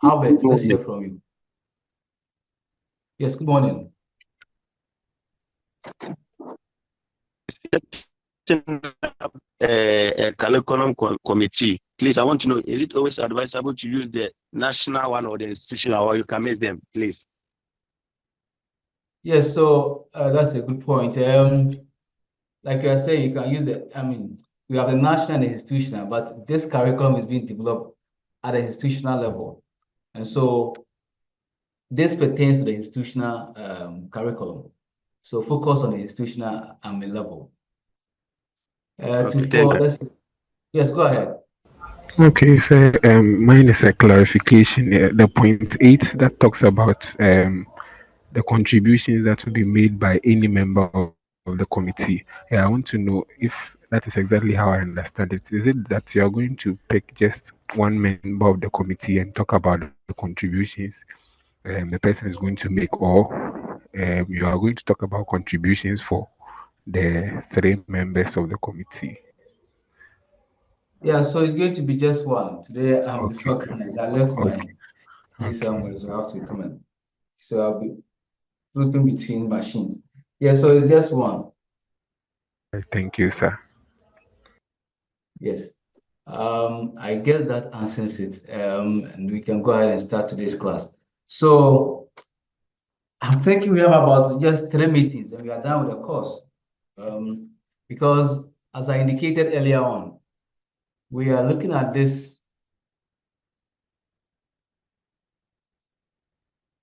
Albert, let's hear from you. Yes, good morning. A curriculum committee. Please, I want to know, is it always advisable to use the national one or the institutional, or you can mix them, please? Yes, so that's a good point. Like I say, you can use we have the national and the institutional, but this curriculum is being developed at the institutional level. And so this pertains to the institutional curriculum. So focus on the institutional level. Okay, thank you. Yes, go ahead. Okay, so mine is a clarification. The point 8 that talks about the contributions that will be made by any member of the committee. Yeah, I want to know if that is exactly how I understand it. Is it that you are going to pick just one member of the committee and talk about the contributions the person is going to make, or you are going to talk about contributions for the three members of the committee? Yeah, so it's going to be just one. Today I'm Okay, disorganized. I left my okay, key okay. somewhere, so I have to come in. So I'll be flipping between machines. Yeah, so it's just one. Thank you, sir. Yes. I guess that answers it. And we can go ahead and start today's class. So I'm thinking we have about just 3 meetings and we are done with the course. Because as I indicated earlier on, we are looking at this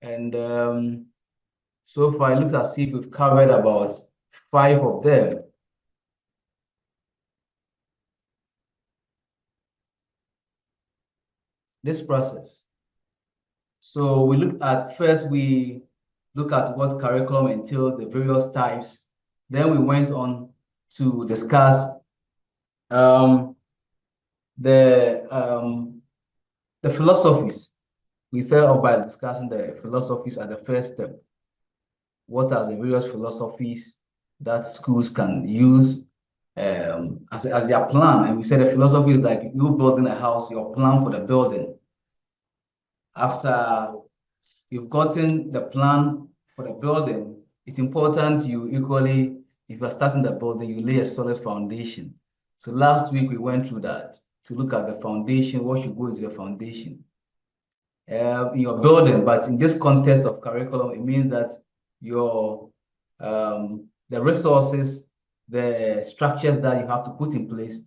and so far it looks as if we've covered about 5 of them. This process. So we look at first, we look at what curriculum entails, the various types. Then we went on to discuss the philosophies. We started off by discussing the philosophies at the first step. What are the various philosophies that schools can use as their plan? And we said the philosophy is like you building a house, your plan for the building. After you've gotten the plan for the building, it's important you equally, if you're starting the building, you lay a solid foundation. So last week we went through that to look at the foundation, what should go into the foundation in your building. But in this context of curriculum, it means that your the resources, the structures that you have to put in place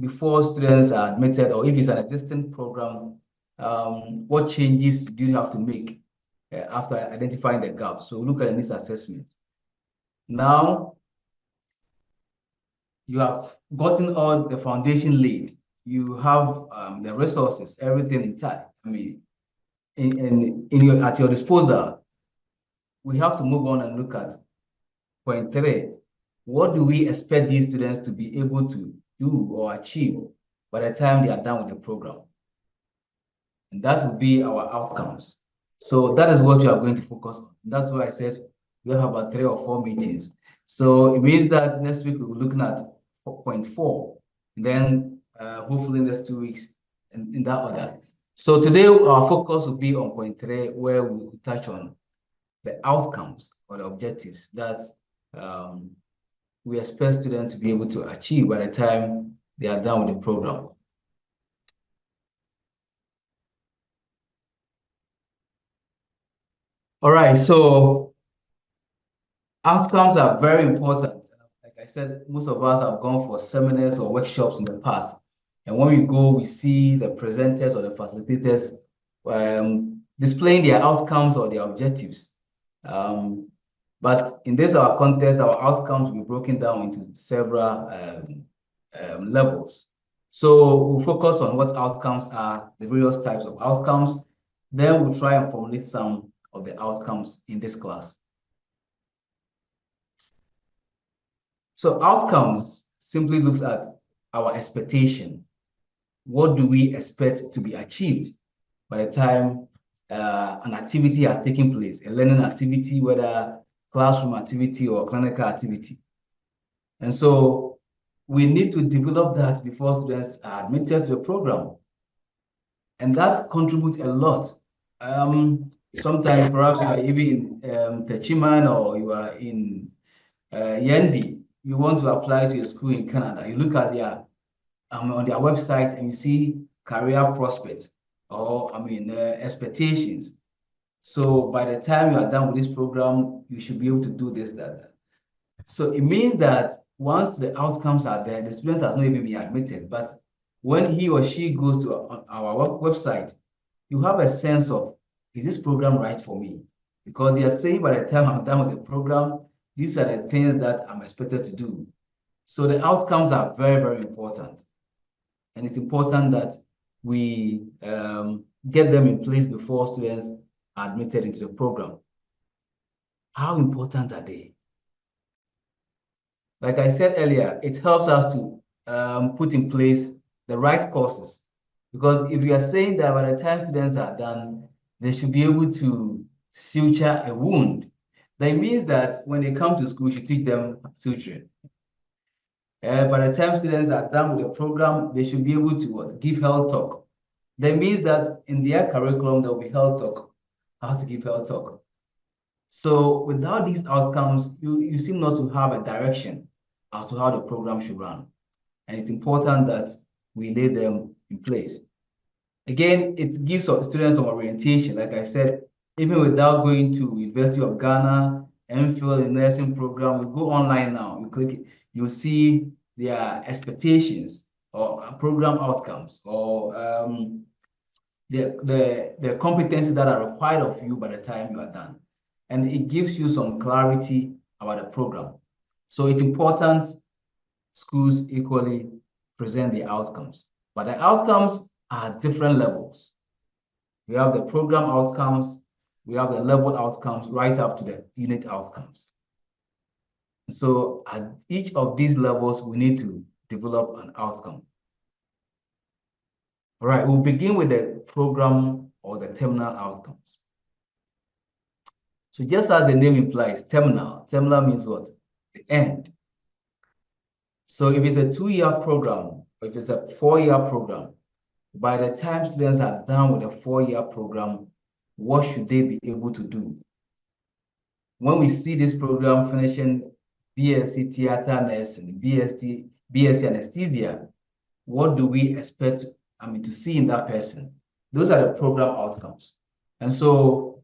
before students are admitted, or if it's an existing program, what changes do you have to make after identifying the gaps? So look at the needs assessment. Now, you have gotten all the foundation laid. You have the resources, everything intact. I mean, at your disposal. We have to move on and look at point 3. What do we expect these students to be able to do or achieve by the time they are done with the program? And that will be our outcomes. So that is what we are going to focus on. That's why I said we have about 3 or 4 meetings. So it means that next week we'll be looking at point 4. And then hopefully in the next 2 weeks in that order. So today our focus will be on point 3, where we will touch on the outcomes or the objectives that we expect students to be able to achieve by the time they are done with the program. All right, so outcomes are very important. Like I said, most of us have gone for seminars or workshops in the past. And when we go, we see the presenters or the facilitators displaying their outcomes or their objectives. But in this our context, our outcomes will be broken down into several levels. So we'll focus on what outcomes are, the various types of outcomes. Then we'll try and formulate some of the outcomes in this class. So outcomes simply looks at our expectation. What do we expect to be achieved by the time an activity has taken place, a learning activity, whether classroom activity or clinical activity. And so we need to develop that before students are admitted to the program. And that contributes a lot. Sometimes perhaps you are even in Techiman or you are in Yendi, you want to apply to a school in Canada. You look at their on their website and you see career prospects or expectations. So by the time you are done with this program, you should be able to do this, that. So it means that once the outcomes are there, the student has not even been admitted. But when he or she goes to our website, you have a sense of, is this program right for me? Because they are saying by the time I'm done with the program, these are the things that I'm expected to do. So the outcomes are very, very important. And it's important that we get them in place before students are admitted into the program. How important are they? Like I said earlier, it helps us to put in place the right courses. Because if you are saying that by the time students are done, they should be able to suture a wound, that means that when they come to school, you should teach them suturing. By the time students are done with the program, they should be able to what? Give health talk. That means that in their curriculum, there will be health talk, how to give health talk. So without these outcomes, you seem not to have a direction as to how the program should run. And it's important that we lay them in place. Again, it gives our students some orientation. Like I said, even without going to University of Ghana, MPhil in nursing program, you go online now, you click it, you see their expectations or program outcomes or the competencies that are required of you by the time you are done. And it gives you some clarity about the program. So it's important schools equally present the outcomes. But the outcomes are different levels. We have the program outcomes, we have the level outcomes, right up to the unit outcomes. So at each of these levels, we need to develop an outcome. All right, we'll begin with the program or the terminal outcomes. So just as the name implies, terminal means what? The end. So if it's a 2-year program, or if it's a 4-year program, by the time students are done with a 4-year program, what should they be able to do? When we see this program finishing BSc theater nursing, BSc anesthesia, what do we expect to see in that person? Those are the program outcomes. And so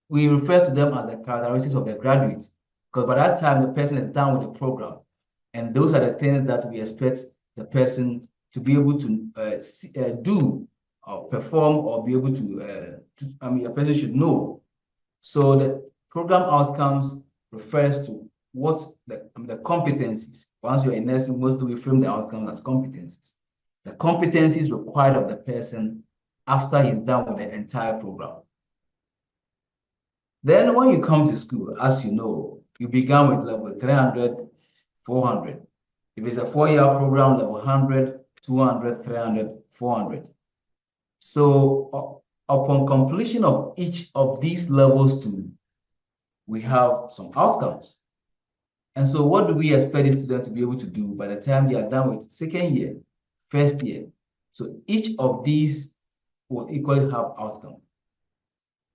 we refer to them as the characteristics of the graduate, because by that time the person is done with the program. And those are the things that we expect the person to be able to do or perform or be able to, a person should know. So the program outcomes refers to what the competencies. Once you're in nursing, mostly we frame the outcomes as competencies. The competencies required of the person after he's done with the entire program. Then when you come to school, as you know, you began with level 300, 400. If it's a 4-year program, level 100, 200, 300, 400. So upon completion of each of these levels two, we have some outcomes. And so what do we expect the student to be able to do by the time they are done with second year, first year? So each of these will equally have outcome.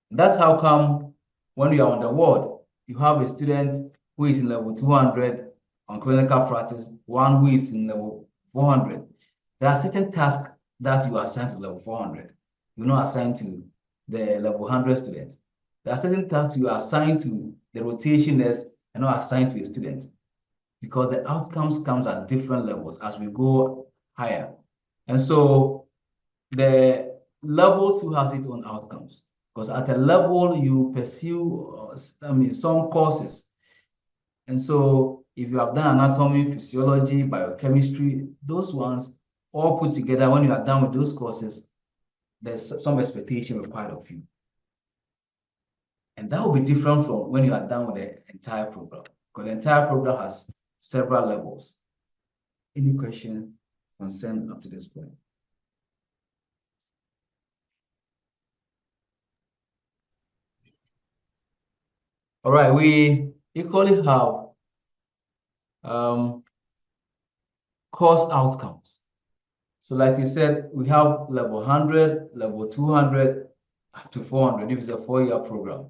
That's how come when you are on the ward, you have a student who is in level 200 on clinical practice, one who is in level 400. There are certain tasks that you assign to level 400. You not assign to the level 100 student. There are certain tasks you assign to the rotation nurse and not assigned to a student, because the outcomes comes at different levels as we go higher. And so the level 2 has its own outcomes, because at a level you pursue some courses. And so if you have done anatomy, physiology, biochemistry, those ones all put together, when you are done with those courses, there's some expectation required of you. And that will be different from when you are done with the entire program, because the entire program has several levels. Any question, concern up to this point? All right, we equally have course outcomes. So like we said, we have level 100, level 200, up to 400 if it's a 4-year program.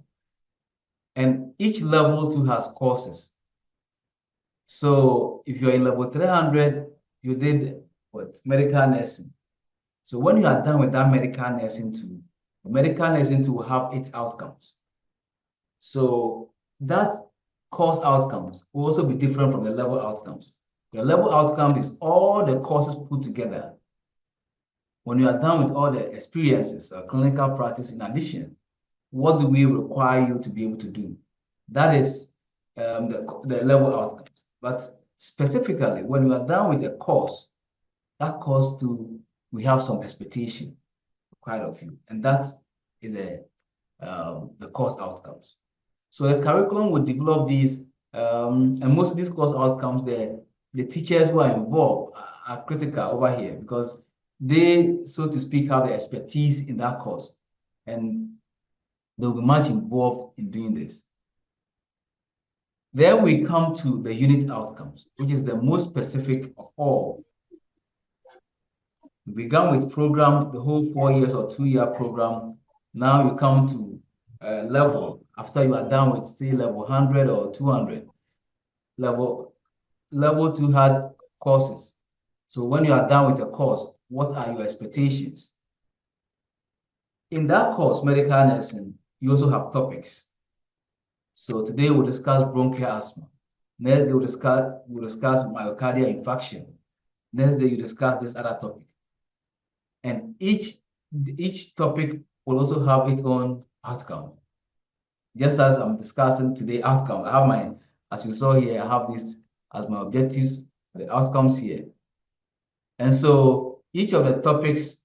And each level 2 has courses. So if you're in level 300, you did what? Medical nursing. So when you are done with that medical nursing 2, the medical nursing 2 will have its outcomes. So that course outcomes will also be different from the level outcomes. The level outcome is all the courses put together. When you are done with all the experiences or clinical practice in addition, what do we require you to be able to do? That is the level outcomes. But specifically, when you are done with a course, that course too, we have some expectation required of you, and that is the course outcomes. So the curriculum will develop these, and most of these course outcomes, the teachers who are involved are critical over here because they, so to speak, have the expertise in that course, and they'll be much involved in doing this. Then we come to the unit outcomes, which is the most specific of all. We began with program, the whole 4 years or 2-year program. Now you come to level after you are done with, say, level 100 or 200. Level 2 had courses. So when you are done with a course, what are your expectations? In that course, medical nursing, you also have topics. So today we'll discuss bronchial asthma. Next day we'll discuss myocardial infarction. Next day you discuss this other topic. And each topic will also have its own outcome. Just as I'm discussing today outcome, I have as you saw here, I have this as my objectives, the outcomes here. And so each of the topics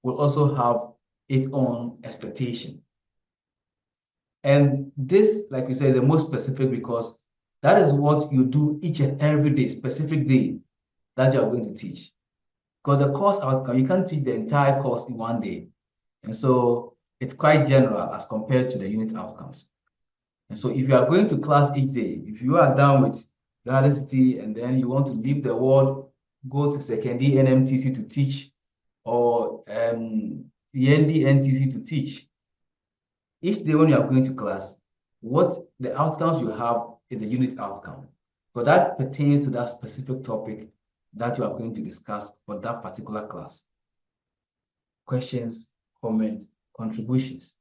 will also have its own expectation. And this, like we said, is the most specific because that is what you do each and every day, specific day that you are going to teach. Because the course outcome, you can't teach the entire course in one day. And so it's quite general as compared to the unit outcomes. And so if you are going to class each day, if you are done with Garden City and then you want to leave the world, go to secondary NMTC to teach, or the NDNTC to teach, each day when you are going to class, what the outcomes you have is a unit outcome. But that pertains to that specific topic that you are going to discuss for that particular class. Questions, comments, contributions?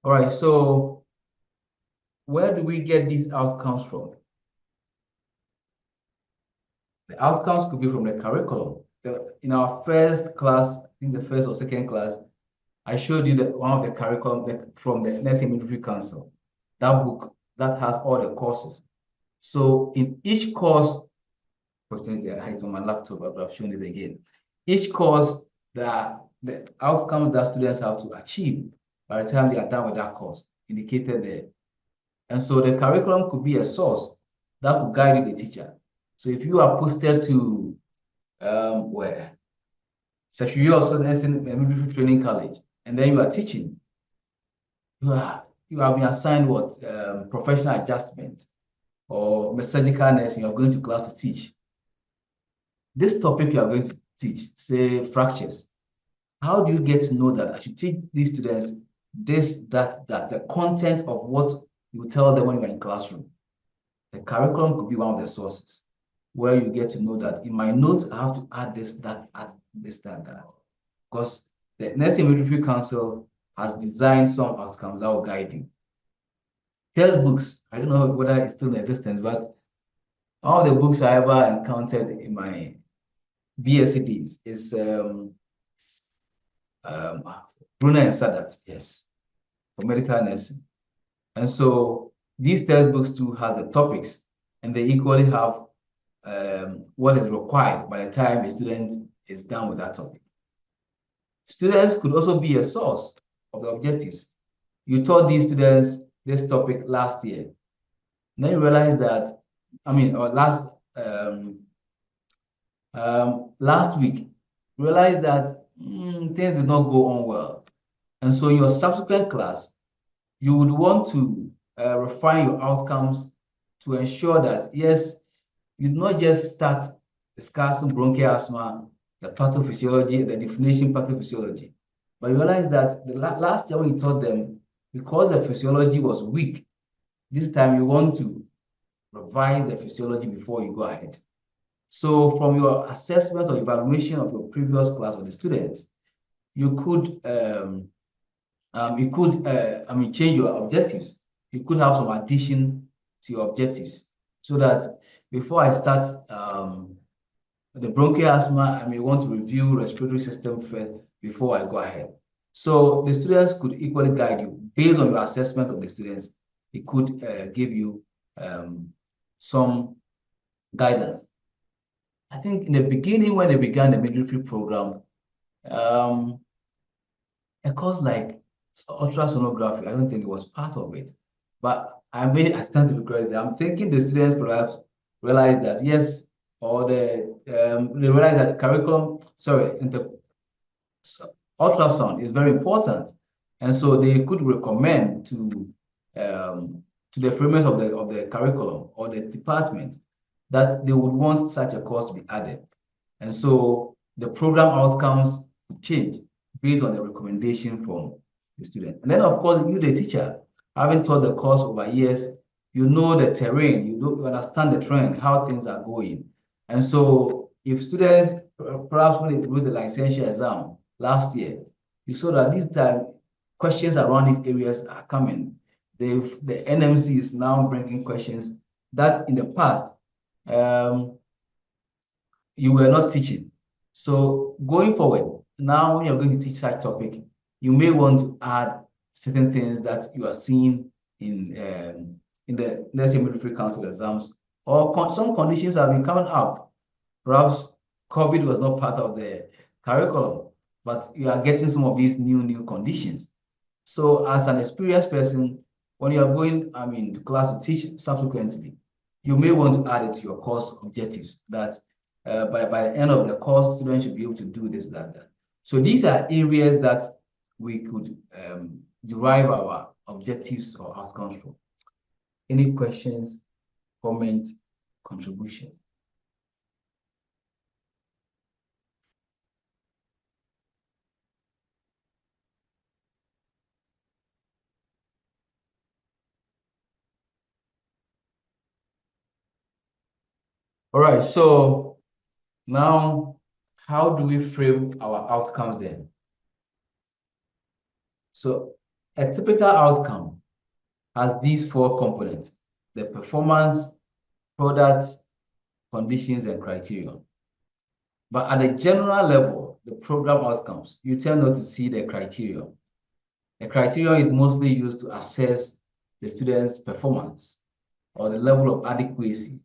All right, so where do we get these outcomes from? The outcomes could be from the curriculum. In our first class, I think the first or second class, I showed you one of the curriculum from the Nursing Midwifery Council, that book that has all the courses. So in each course, fortunately, it's on my laptop, but I've shown it again. Each course, the outcomes that students have to achieve by the time they are done with that course, indicated there. And so the curriculum could be a source that could guide you, the teacher. So if you are posted to where? Secretary of Nursing Midwifery Training College, and then you are teaching, you have been assigned what? Professional adjustment or surgical nursing, you are going to class to teach. This topic you are going to teach, say fractures. How do you get to know that I should teach these students this, that, the content of what you tell them when you're in classroom? The curriculum could be one of the sources where you get to know that in my notes, I have to add this, that, add this, that. Because the Nursing Midwifery Council has designed some outcomes that will guide you. Textbooks, I don't know whether it's still in existence, but one of the books I ever encountered in my BSc days is Brunner and Sadat, yes, for medical nursing. And so these textbooks too have the topics, and they equally have what is required by the time a student is done with that topic. Students could also be a source of the objectives. You taught these students this topic last year. And then you realize that, or last week, realize that things did not go on well. And so in your subsequent class, you would want to refine your outcomes to ensure that, yes, you do not just start discussing bronchial asthma, the pathophysiology, the definition pathophysiology, but you realize that the last year when you taught them, because the physiology was weak, this time you want to revise the physiology before you go ahead. So from your assessment or evaluation of your previous class or the students, you could change your objectives. You could have some addition to your objectives so that before I start the bronchial asthma, I may want to review respiratory system first before I go ahead. So the students could equally guide you based on your assessment of the students. It could give you some guidance. I think in the beginning, when they began the midwifery program, a course like ultrasonography, I don't think it was part of it. But I stand to be corrected. I'm thinking the students perhaps realize that yes, or they realize that curriculum, ultrasound is very important, and so they could recommend to the framers of the curriculum or the department that they would want such a course to be added, and so the program outcomes would change based on the recommendation from the student. And then, of course, you, the teacher, having taught the course over years, you know the terrain, you understand the trend, how things are going. And so if students, perhaps when they wrote the licensure exam last year, you saw that this time questions around these areas are coming. The NMC is now bringing questions that in the past you were not teaching. So going forward, now when you're going to teach such topic, you may want to add certain things that you are seeing in the next midwifery council exams, or some conditions have been coming up. Perhaps COVID was not part of the curriculum, but you are getting some of these new conditions. So as an experienced person, when you are going, to class to teach subsequently, you may want to add it to your course objectives that by the end of the course, students should be able to do this, that. So these are areas that we could derive our objectives or outcomes from. Any questions, comments, contributions? All right, so now how do we frame our outcomes then? So a typical outcome has these four components: the performance, products, conditions, and criterion. But at a general level, the program outcomes, you tend not to see the criterion. The criterion is mostly used to assess the student's performance or the level of adequacy,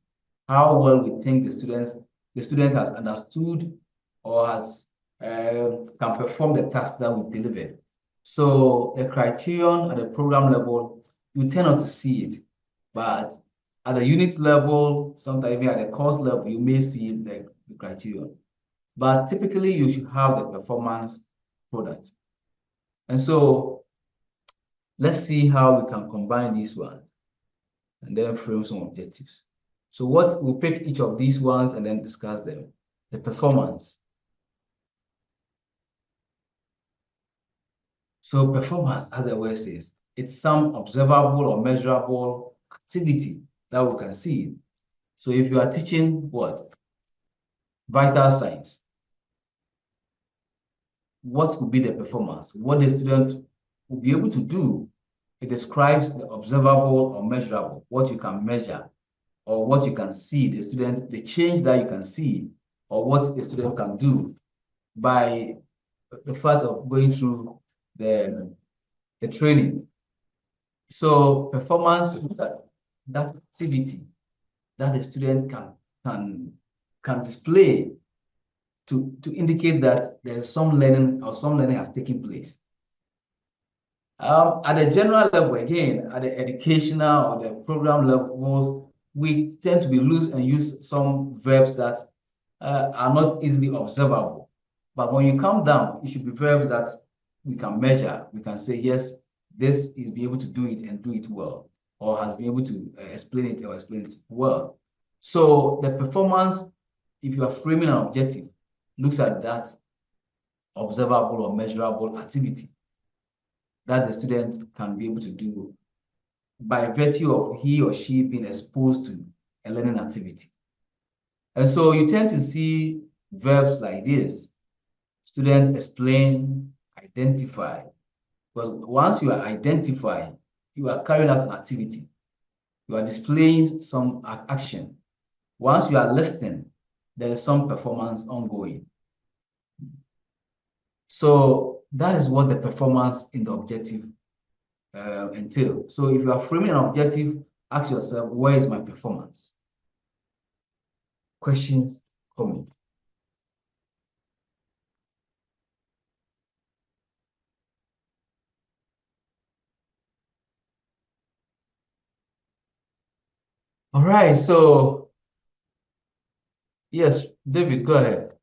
how well we think the student has understood or can perform the task that we've delivered. So the criterion at the program level, you tend not to see it, but at the unit level, sometimes even at the course level, you may see the criterion. But typically, you should have the performance product. And so let's see how we can combine these ones and then frame some objectives. So we'll pick each of these ones and then discuss them. The performance. So performance, as the word says, it's some observable or measurable activity that we can see. So if you are teaching what? Vital signs. What would be the performance? What the student will be able to do. It describes the observable or measurable, what you can measure, or what you can see, the change that you can see, or what the student can do by the fact of going through the training. So performance, that activity that the student can display to indicate that there is some learning or some learning has taken place. At the general level, again, at the educational or the program levels, we tend to be loose and use some verbs that are not easily observable. But when you come down, it should be verbs that we can measure. We can say, yes, this is be able to do it and do it well, or has been able to explain it or explain it well. So the performance, if you are framing an objective, looks at that observable or measurable activity that the student can be able to do by virtue of he or she being exposed to a learning activity. And so you tend to see verbs like this: student explain, identify. Because once you are identifying, you are carrying out an activity. You are displaying some action. Once you are listening, there is some performance ongoing. So that is what the performance in the objective entail. So if you are framing an objective, ask yourself, where is my performance? Questions, comments. All right, so yes, David, go ahead.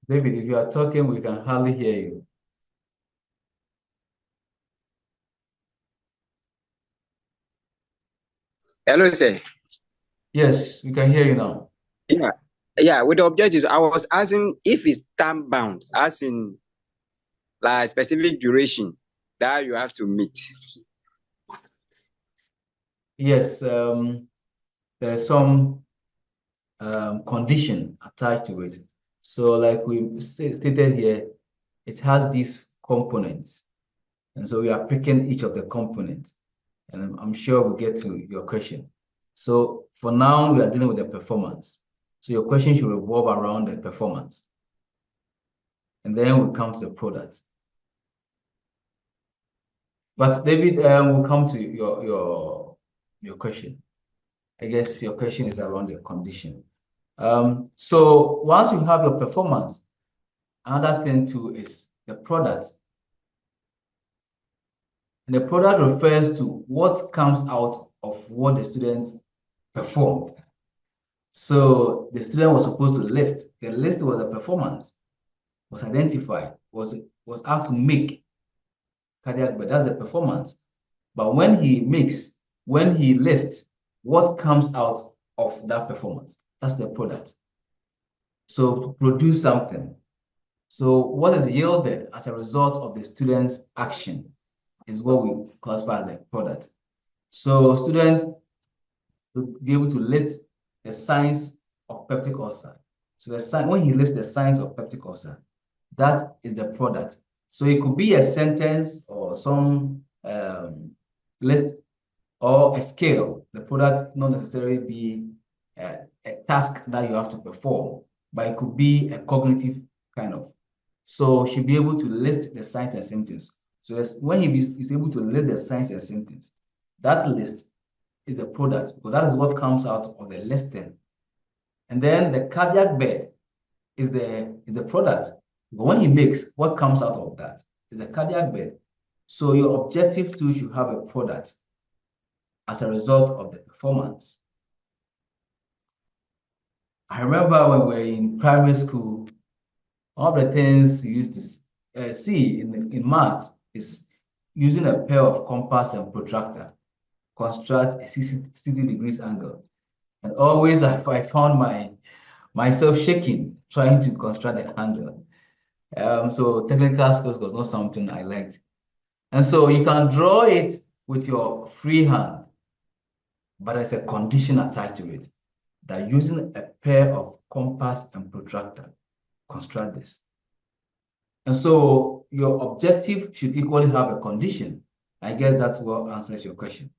David, if you are talking, we can hardly hear you. Hello, sir. Yes, we can hear you now. Yeah. With the objectives, I was asking if it's time bound, as in like specific duration that you have to meet. Yes, there's some condition attached to it. So like we stated here, it has these components. And so we are picking each of the components. And I'm sure we'll get to your question. So for now, we are dealing with the performance. So your question should revolve around the performance. And then we come to the product. But David, we'll come to your question. I guess your question is around the condition. So once you have your performance, another thing too is the product. And the product refers to what comes out of what the student performed. So the student was supposed to list. The list was a performance, was identified, was asked to make cardiac, but that's the performance. But when he lists, what comes out of that performance? That's the product. So to produce something. So what is yielded as a result of the student's action is what we classify as a product. So students will be able to list the signs of peptic ulcer. So when he lists the signs of peptic ulcer, that is the product. So it could be a sentence or some list or a scale. The product not necessarily be a task that you have to perform, but it could be a cognitive kind of. So she'll be able to list the signs and symptoms. So when he is able to list the signs and symptoms, that list is the product, because that is what comes out of the listing. And then the cardiac bed is the product. But when he makes, what comes out of that is a cardiac bed. So your objective too should have a product as a result of the performance. I remember when we were in primary school, one of the things you used to see in maths is using a pair of compass and protractor, construct a 60 degrees angle. And always I found myself shaking trying to construct the angle. So technical skills was not something I liked. And so you can draw it with your free hand, but there's a condition attached to it, that using a pair of compass and protractor, construct this. And so your objective should equally have a condition. I guess that's what answers your question.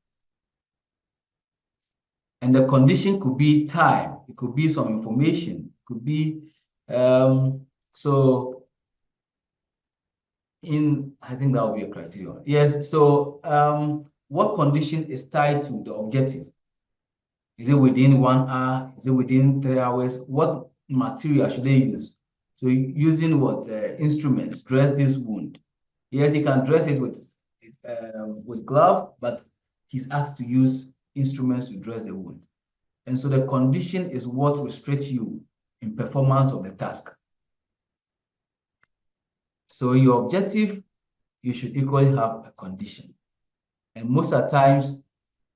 And the condition could be time, it could be some information, it could be, I think that would be a criterion. Yes, so what condition is tied to the objective? Is it within 1 hour? Is it within 3 hours? What material should they use? So using what instruments, dress this wound. Yes, he can dress it with glove, but he's asked to use instruments to dress the wound. And so the condition is what restricts you in performance of the task. So your objective, you should equally have a condition. And most of the times,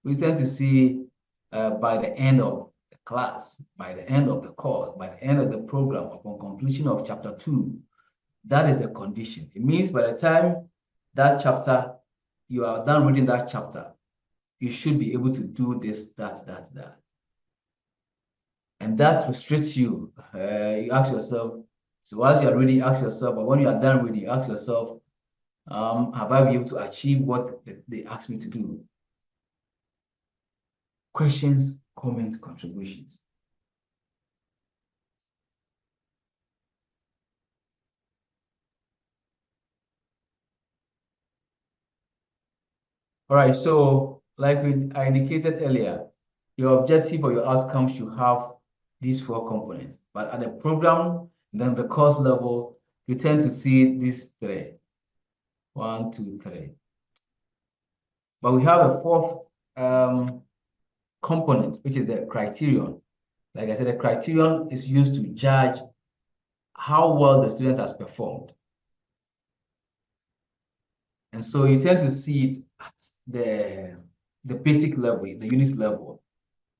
we tend to see by the end of the class, by the end of the course, by the end of the program, upon completion of chapter 2, that is the condition. It means by the time that chapter, you are done reading that chapter, you should be able to do this, that. And that restricts you. You ask yourself, so whilst you are reading, ask yourself, but when you are done reading, ask yourself, have I been able to achieve what they asked me to do? Questions, comments, contributions. All right, so like I indicated earlier, your objective or your outcome should have these 4 components. But at the program, then the course level, you tend to see these 3. 1, 2, 3. But we have a 4th component, which is the criterion. Like I said, the criterion is used to judge how well the student has performed. And so you tend to see it at the basic level, the unit level,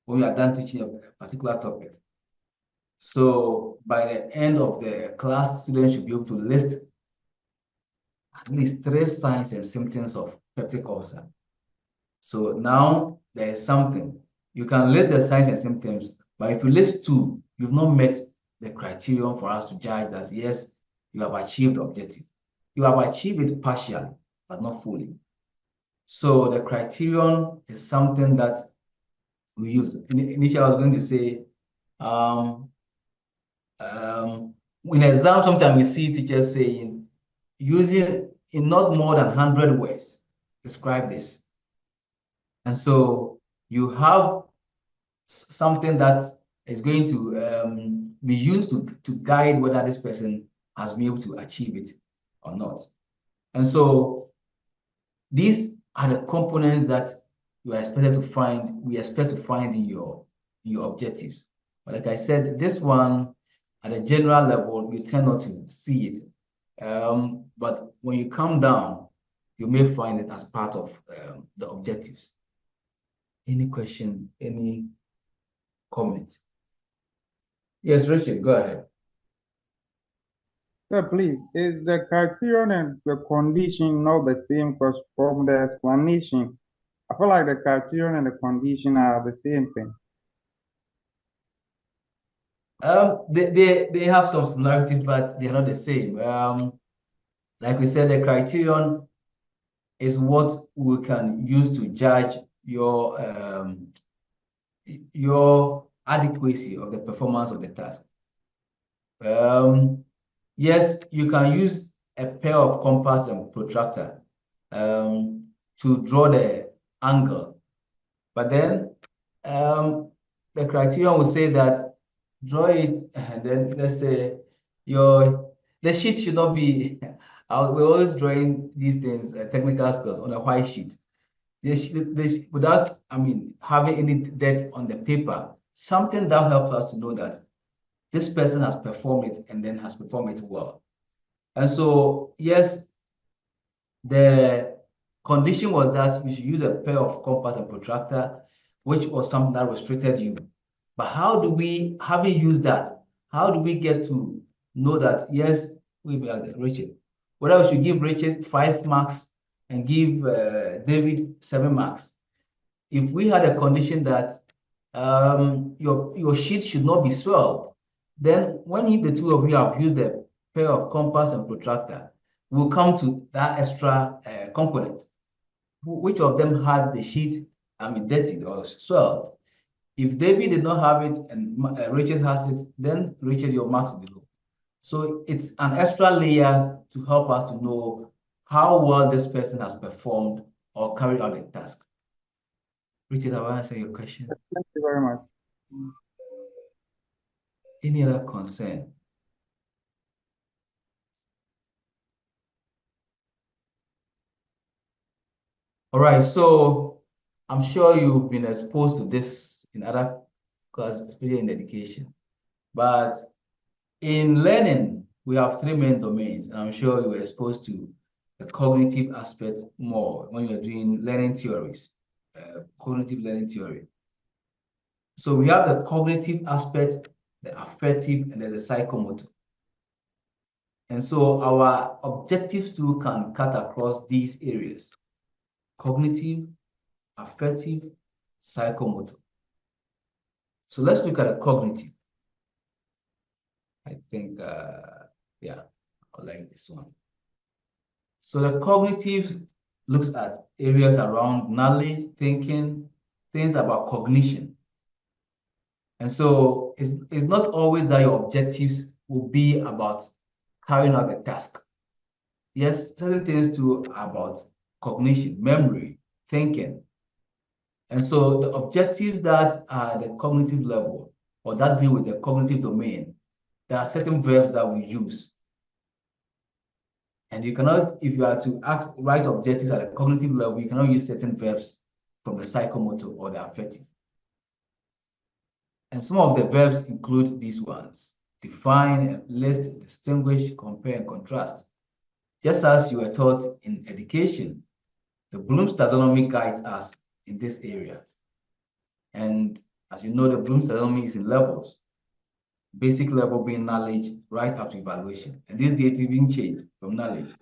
when you are done teaching a particular topic. So by the end of the class, students should be able to list at least 3 signs and symptoms of peptic ulcer. So now there is something. You can list the signs and symptoms, but if you list 2, you've not met the criterion for us to judge that, yes, you have achieved the objective. You have achieved it partially, but not fully. So the criterion is something that we use. Initially, I was going to say, in exam, sometimes we see teachers saying, using in not more than 100 words, describe this. And so you have something that is going to be used to guide whether this person has been able to achieve it or not. And so these are the components that you are expected to find, we expect to find in your objectives. But like I said, this one, at a general level, you tend not to see it. But when you come down, you may find it as part of the objectives. Any question, any comment? Yes, Richard, go ahead. Yeah, please. Is the criterion and the condition not the same? Because from the explanation, I feel like the criterion and the condition are the same thing. They have some similarities, but they're not the same. Like we said, the criterion is what we can use to judge your adequacy of the performance of the task. Yes, you can use a pair of compass and protractor to draw the angle, but then the criterion will say that draw it, and then let's say the sheet should not be. We're always drawing these things, technical skills, on a white sheet. Without, having any dirt on the paper, something that helps us to know that this person has performed it and then has performed it well. And so, yes, the condition was that you should use a pair of compass and protractor, which was something that restricted you. But how do we, having used that, how do we get to know that, yes, we will Richard, whether we should give Richard 5 marks and give David 7 marks? If we had a condition that your sheet should not be swelled, then when the 2 of you have used a pair of compass and protractor, we'll come to that extra component. Which of them had the sheet, dirty or swelled? If David did not have it and Richard has it, then Richard, your marks will be low. So it's an extra layer to help us to know how well this person has performed or carried out the task. Richard, have I answered your question? Thank you very much. Any other concern? All right, so I'm sure you've been exposed to this in other classes, especially in education. But in learning, we have three main domains, and I'm sure you were exposed to the cognitive aspect more when you're doing learning theories, cognitive learning theory. So we have the cognitive aspect, the affective, and then the psychomotor. And so our objectives too can cut across these areas: cognitive, affective, psychomotor. So let's look at the cognitive. I think, yeah, I like this one. So the cognitive looks at areas around knowledge, thinking, things about cognition. And so it's not always that your objectives will be about carrying out the task. Yes, certain things too are about cognition, memory, thinking. And so the objectives that are at the cognitive level or that deal with the cognitive domain, there are certain verbs that we use. And you cannot, if you are to write objectives at a cognitive level, you cannot use certain verbs from the psychomotor or the affective. And some of the verbs include these ones: define, list, distinguish, compare, and contrast. Just as you were taught in education, the Bloom's taxonomy guides us in this area. And as you know, the Bloom's taxonomy is in levels. Basic level being knowledge, right up to evaluation. And this data being changed from knowledge,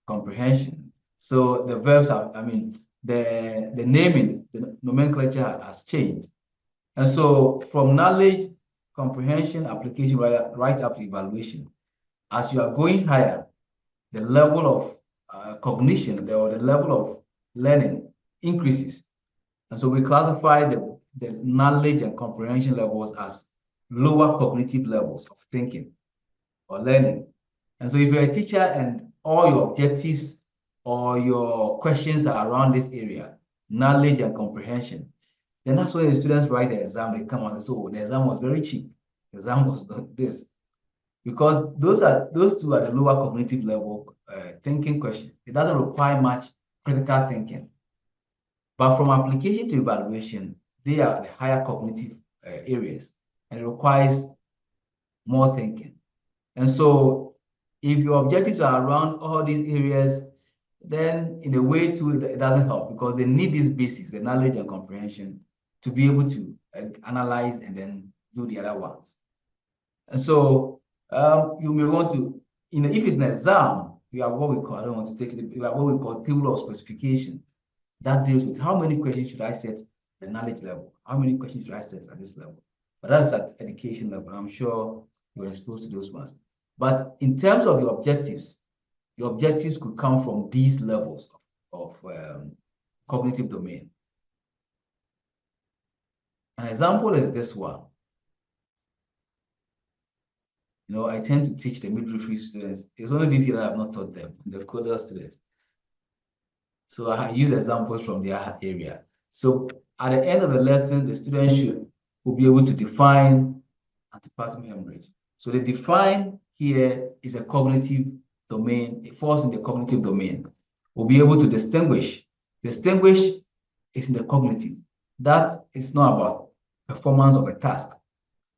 comprehension. So the verbs have, the naming, the nomenclature has changed. And so from knowledge, comprehension, application, right up to evaluation, as you are going higher, the level of cognition or the level of learning increases. And so we classify the knowledge and comprehension levels as lower cognitive levels of thinking or learning. And so if you're a teacher and all your objectives or your questions are around this area, knowledge and comprehension, then that's when the students write the exam, they come out and say, oh, the exam was very cheap. The exam was this. Because those two are the lower cognitive level thinking questions. It doesn't require much critical thinking. But from application to evaluation, they are the higher cognitive areas, and it requires more thinking. And so if your objectives are around all these areas, then in a way too, it doesn't help, because they need these basics, the knowledge and comprehension, to be able to analyze and then do the other ones. And so you may want to, if it's an exam, you have what we call, I don't want to take it, you have what we call table of specification. That deals with how many questions should I set at the knowledge level? How many questions should I set at this level? But that's at education level. I'm sure you're exposed to those ones. But in terms of your objectives could come from these levels of cognitive domain. An example is this one. I tend to teach the midwifery students. It's only this year that I have not taught them, the CODeL students. So I use examples from their area. So at the end of the lesson, the student will be able to define antepartum hemorrhage. So the define here is a cognitive domain. It falls in the cognitive domain. We'll be able to distinguish. Distinguish is in the cognitive. That is not about performance of a task.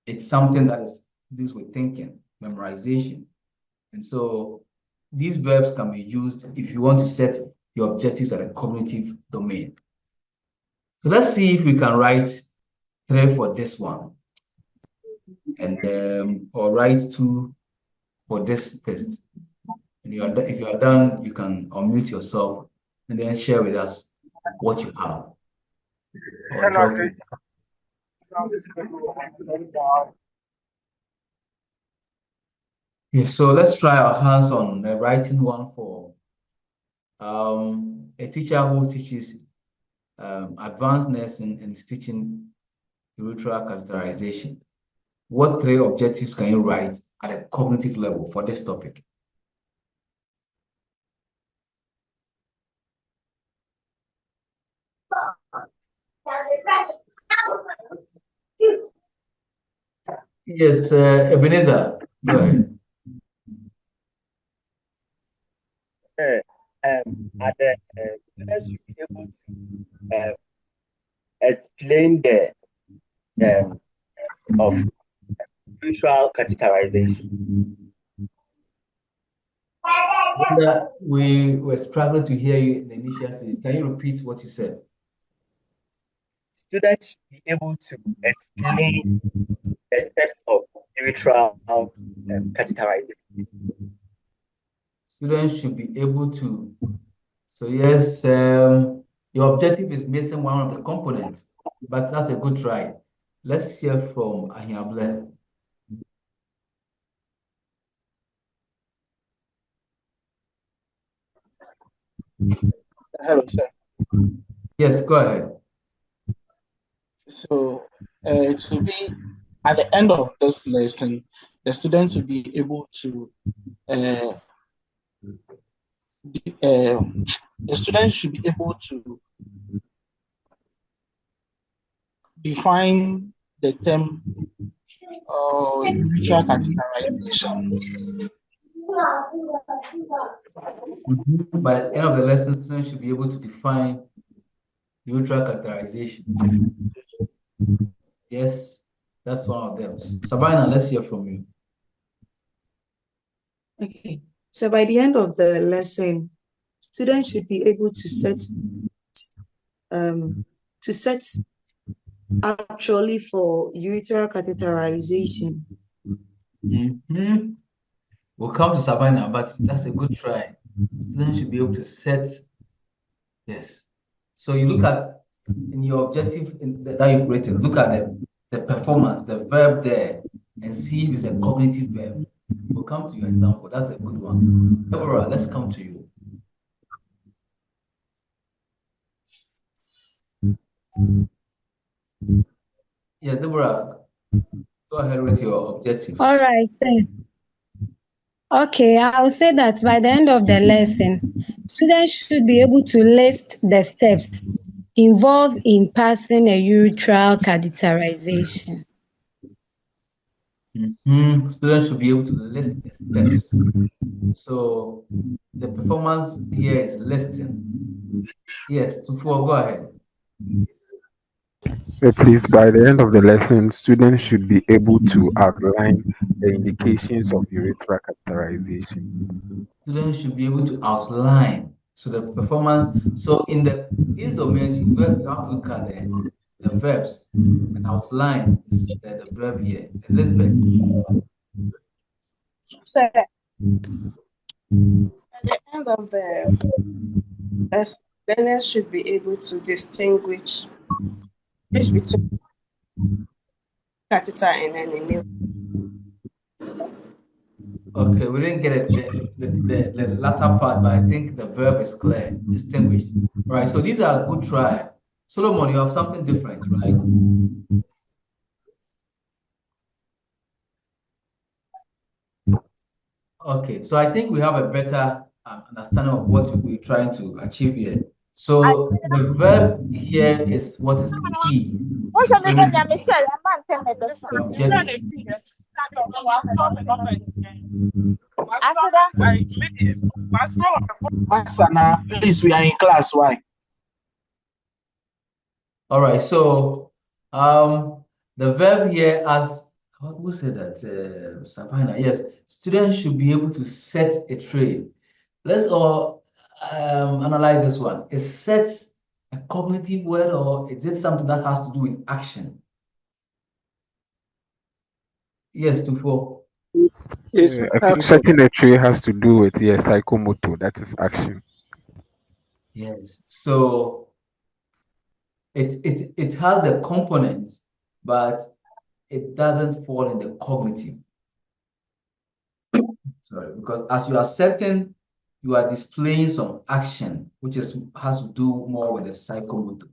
It's something that deals with thinking, memorization. And so these verbs can be used if you want to set your objectives at a cognitive domain. So let's see if we can write 3 for this one, and or write 2 for this test. And if you are done, you can unmute yourself and then share with us what you have. Yeah, so let's try our hands on writing one for a teacher who teaches advanced nursing and is teaching urethral catheterization. What 3 objectives can you write at a cognitive level for this topic? Yes, Ebenezer, go ahead. At the students should be able able to explain the of neutral categorization. Yeah, we were struggling to hear you in the initial stage. Can you repeat what you said? Students should be able to explain the steps of neutral categorization. Students should be able to. So yes, your objective is missing one of the components, but that's a good try. Let's hear from Ahiable. Hello, sir. Yes, go ahead. So it will be at the end of this lesson, the students will be able to the students should be able to define the term neutral categorization. By the end of the lesson, students should be able to define neutral categorization. Yes, that's one of them. Sabina, let's hear from you. Okay, so by the end of the lesson, students should be able to set actually for urethral catheterization. We'll come to Sabina, but that's a good try. Students should be able to set, yes. So you look at in your objective that you've written, look at the performance, the verb there, and see if it's a cognitive verb. We'll come to your example. That's a good one. Deborah, let's come to you. Yeah, Deborah, go ahead with your objective. All right, sir. Okay, I'll say that by the end of the lesson, students should be able to list the steps involved in passing a urethral catheterization. Students should be able to list the steps. So the performance here is listing. Yes, Tufo, go ahead. Please, by the end of the lesson, students should be able to outline the indications of urethral catheterization. Students should be able to outline. So the performance, so in these domains, you have to look at the verbs and outline the verb here. Elizabeth. So at the end of the lesson, learners should be able to distinguish between catheter and enemy. Okay, we didn't get it, the latter part, but I think the verb is clear, distinguished. All right, so these are a good try. Solomon, you have something different, right? Okay, so I think we have a better understanding of what we're trying to achieve here. So the verb here is what is key. Please, we are in class. Why? All right, so the verb here as who said that? Savannah, yes, students should be able to set a tray. Let's all analyze this one. Is set a cognitive word or is it something that has to do with action? Yes, Tufo. Yes, I think setting a tray has to do with psychomotor, that is action. Yes, so it has the component, but it doesn't fall in the cognitive. Sorry, because as you are setting, you are displaying some action, which has to do more with the psychomotor.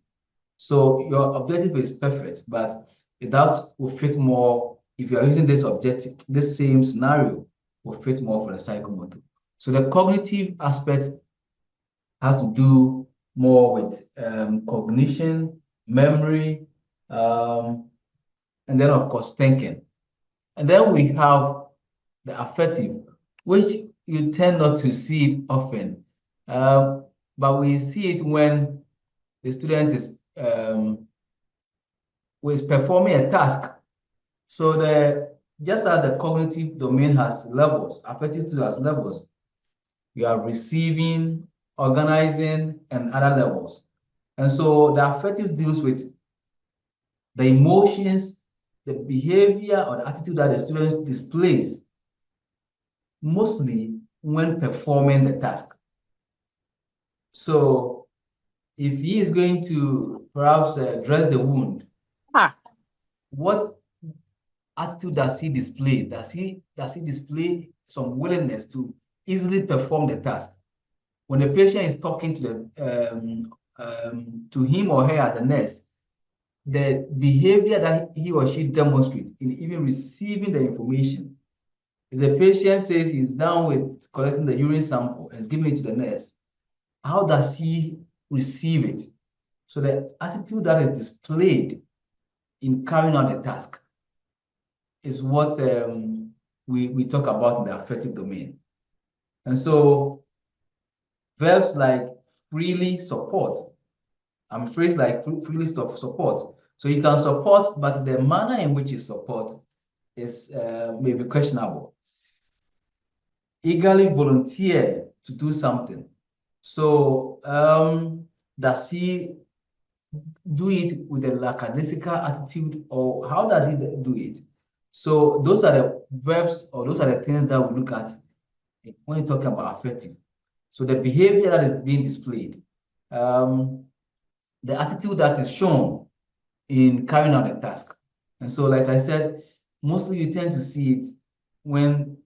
So your objective is perfect, but that will fit more if you are using this objective, this same scenario will fit more for the psychomotor. So the cognitive aspect has to do more with cognition, memory, and then of course thinking. And then we have the affective, which you tend not to see it often, but we see it when the student is performing a task. So just as the cognitive domain has levels, affective has levels, you are receiving, organizing, and other levels. And so the affective deals with the emotions, the behavior, or the attitude that the student displays, mostly when performing the task. So if he is going to perhaps dress the wound, what attitude does he display? Does he display some willingness to easily perform the task? When the patient is talking to him or her as a nurse, the behavior that he or she demonstrates in even receiving the information. If the patient says he's done with collecting the urine sample and is giving it to the nurse, how does he receive it? So the attitude that is displayed in carrying out the task is what we talk about in the affective domain. And so verbs like freely support, phrase like freely support. So you can support, but the manner in which you support is maybe questionable. Eagerly volunteer to do something. So does he do it with a lackadaisical attitude, or how does he do it? So those are the verbs, or those are the things that we look at when you're talking about affective. So the behavior that is being displayed, the attitude that is shown in carrying out the task. And so, like I said, mostly you tend to see it when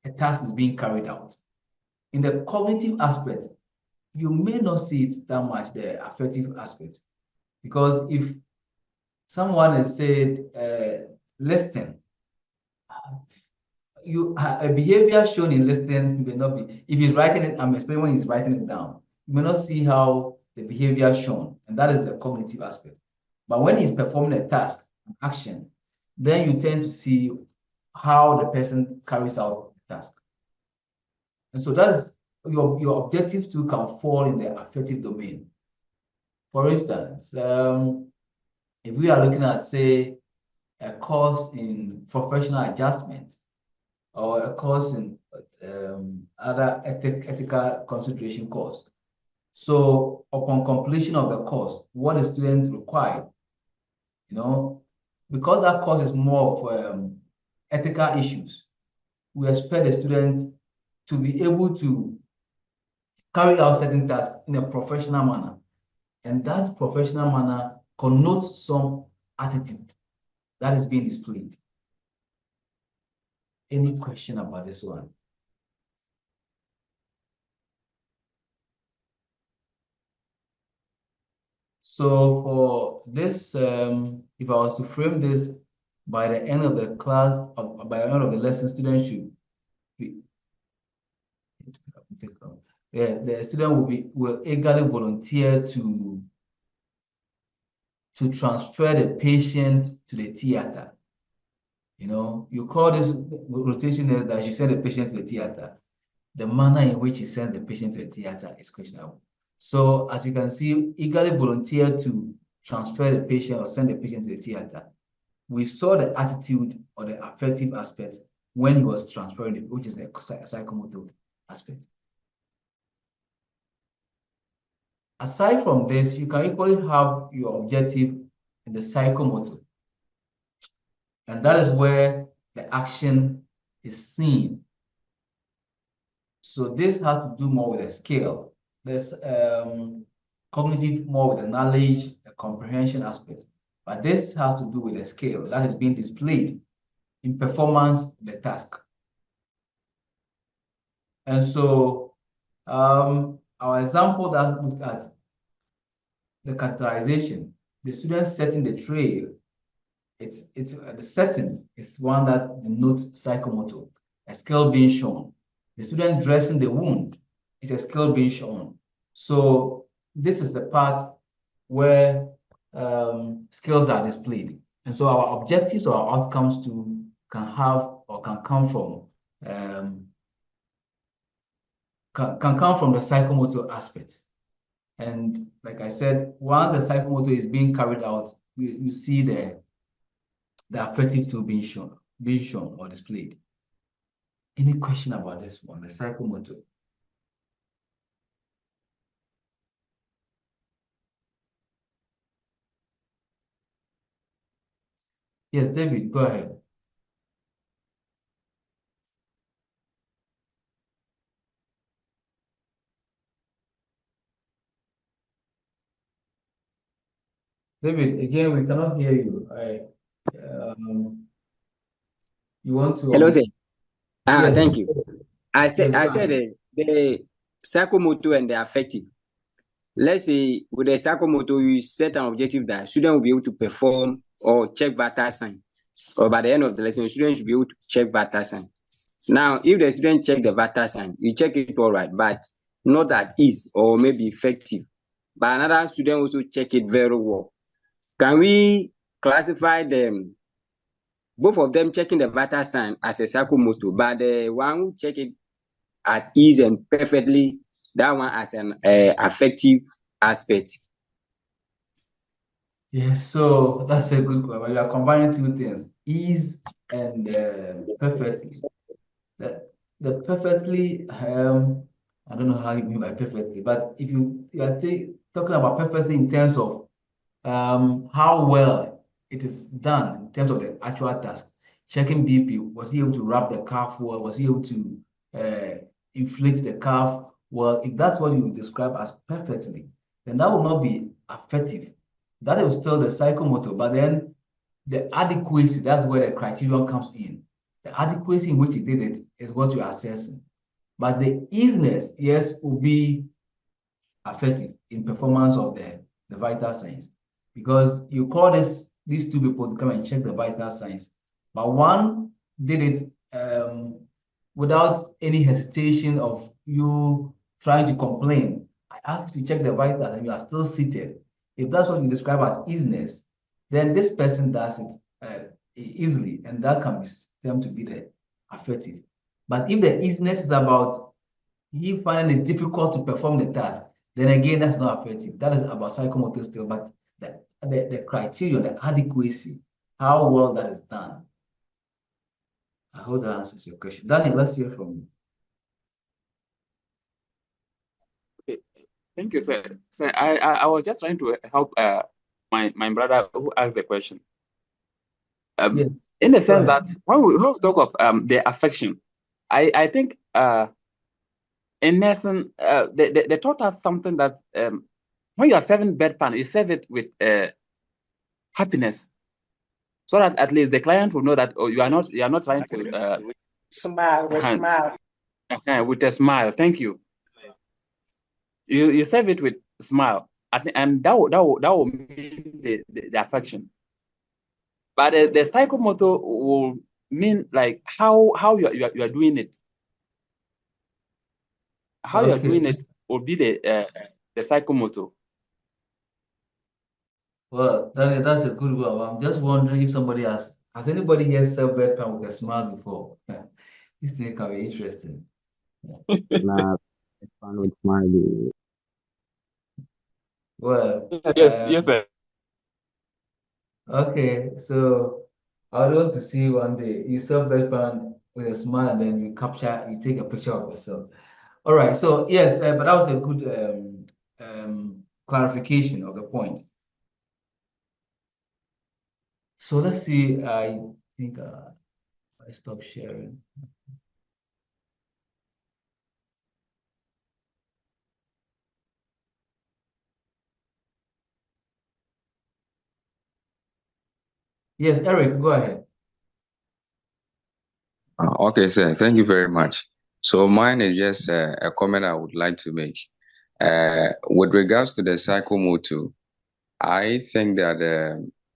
a task is being carried out. In the cognitive aspect, you may not see it that much, the affective aspect, because if someone has said, listen, a behavior shown in listening may not be, if he's writing it, I'm explaining when he's writing it down, you may not see how the behavior shown, and that is the cognitive aspect. But when he's performing a task, an action, then you tend to see how the person carries out the task. And so that's your objective too can fall in the affective domain. For instance, if we are looking at, say, a course in professional adjustment, or a course in other ethical consideration course. So upon completion of the course, what the students require, because that course is more of ethical issues, we expect the students to be able to carry out certain tasks in a professional manner. And that professional manner connotes some attitude that is being displayed. Any question about this one? So for this, if I was to frame this by the end of the class, by the end of the lesson, students should be, the student will eagerly volunteer to transfer the patient to the theater. You call this rotation is that you send the patient to the theater. The manner in which you send the patient to the theater is questionable. So as you can see, eagerly volunteer to transfer the patient or send the patient to the theater. We saw the attitude or the affective aspect when he was transferring it, which is a psychomotor aspect. Aside from this, you can equally have your objective in the psychomotor. And that is where the action is seen. So this has to do more with the scale. There's cognitive more with the knowledge, the comprehension aspect. But this has to do with the scale that is being displayed in performance of the task. And so our example that looked at the characterization, the student setting the tray, the setting is one that denotes psychomotor, a scale being shown. The student dressing the wound is a scale being shown. So this is the part where skills are displayed. And so our objectives or our outcomes can come from the psychomotor aspect. And like I said, once the psychomotor is being carried out, you see the affective tool being shown or displayed. Any question about this one, the psychomotor? Yes, David, go ahead. David, again, we cannot hear you. You want to? Hello, sir. Yes. Thank you. I said Yes, the psychomotor and the affective. Let's say with the psychomotor, you set an objective that student will be able to perform or check vital sign, or by the end of the lesson, student should be able to check vital sign. Now, if the student check the vital sign, you check it all right, but not at ease or maybe effective. But another student also check it very well. Can we classify them, both of them checking the vital sign as a psychomotor, but the one who check it at ease and perfectly, that one as an affective aspect? Yes, so that's a good one. You are combining two things, ease and perfectly. The perfectly, I don't know how you mean by perfectly, but if you are talking about perfectly in terms of how well it is done in terms of the actual task, checking BP, was he able to wrap the calf well? Was he able to inflate the calf well? If that's what you describe as perfectly, then that will not be effective. That is still the psychomotor, but then the adequacy, that's where the criterion comes in. The adequacy in which he did it is what you are assessing. But the easiness, yes, will be affected in performance of the vital signs. Because you call these two people to come and check the vital signs. But one did it without any hesitation of you trying to complain. I asked you to check the vitals and you are still seated. If that's what you describe as easiness, then this person does it easily, and that can be them to be the affective. But if the easiness is about he finding it difficult to perform the task, then again, that's not effective. That is about psychomotor still, but the criteria, the adequacy, how well that is done. I hope that answers your question. Daniel, let's hear from you. Okay. Thank you, sir. Sir, I was just trying to help my brother who asked the question. Yes. In the sense that when we talk of the affection, I think in nursing, they taught us something that when you are serving bedpan, you serve it with happiness, so that at least the client will know that you are not trying to smile with smile. With a smile. Thank you. You serve it with smile, and that will mean the affection. But the psychomotor will mean like how you are doing it. How you are doing it will be the psychomotor. Well, that's a good one. I'm just wondering if somebody has anybody here served bedpan with a smile before? This thing can be interesting. Nah, fun with smile. Well, yes, sir. Okay, so I would want to see one day you serve bedpan with a smile and then you take a picture of yourself. All right, so yes, but that was a good clarification of the point. So let's see, I think I stop sharing. Yes, Eric, go ahead. Okay, sir. Thank you very much. So mine is just a comment I would like to make. With regards to the psychomotor, I think that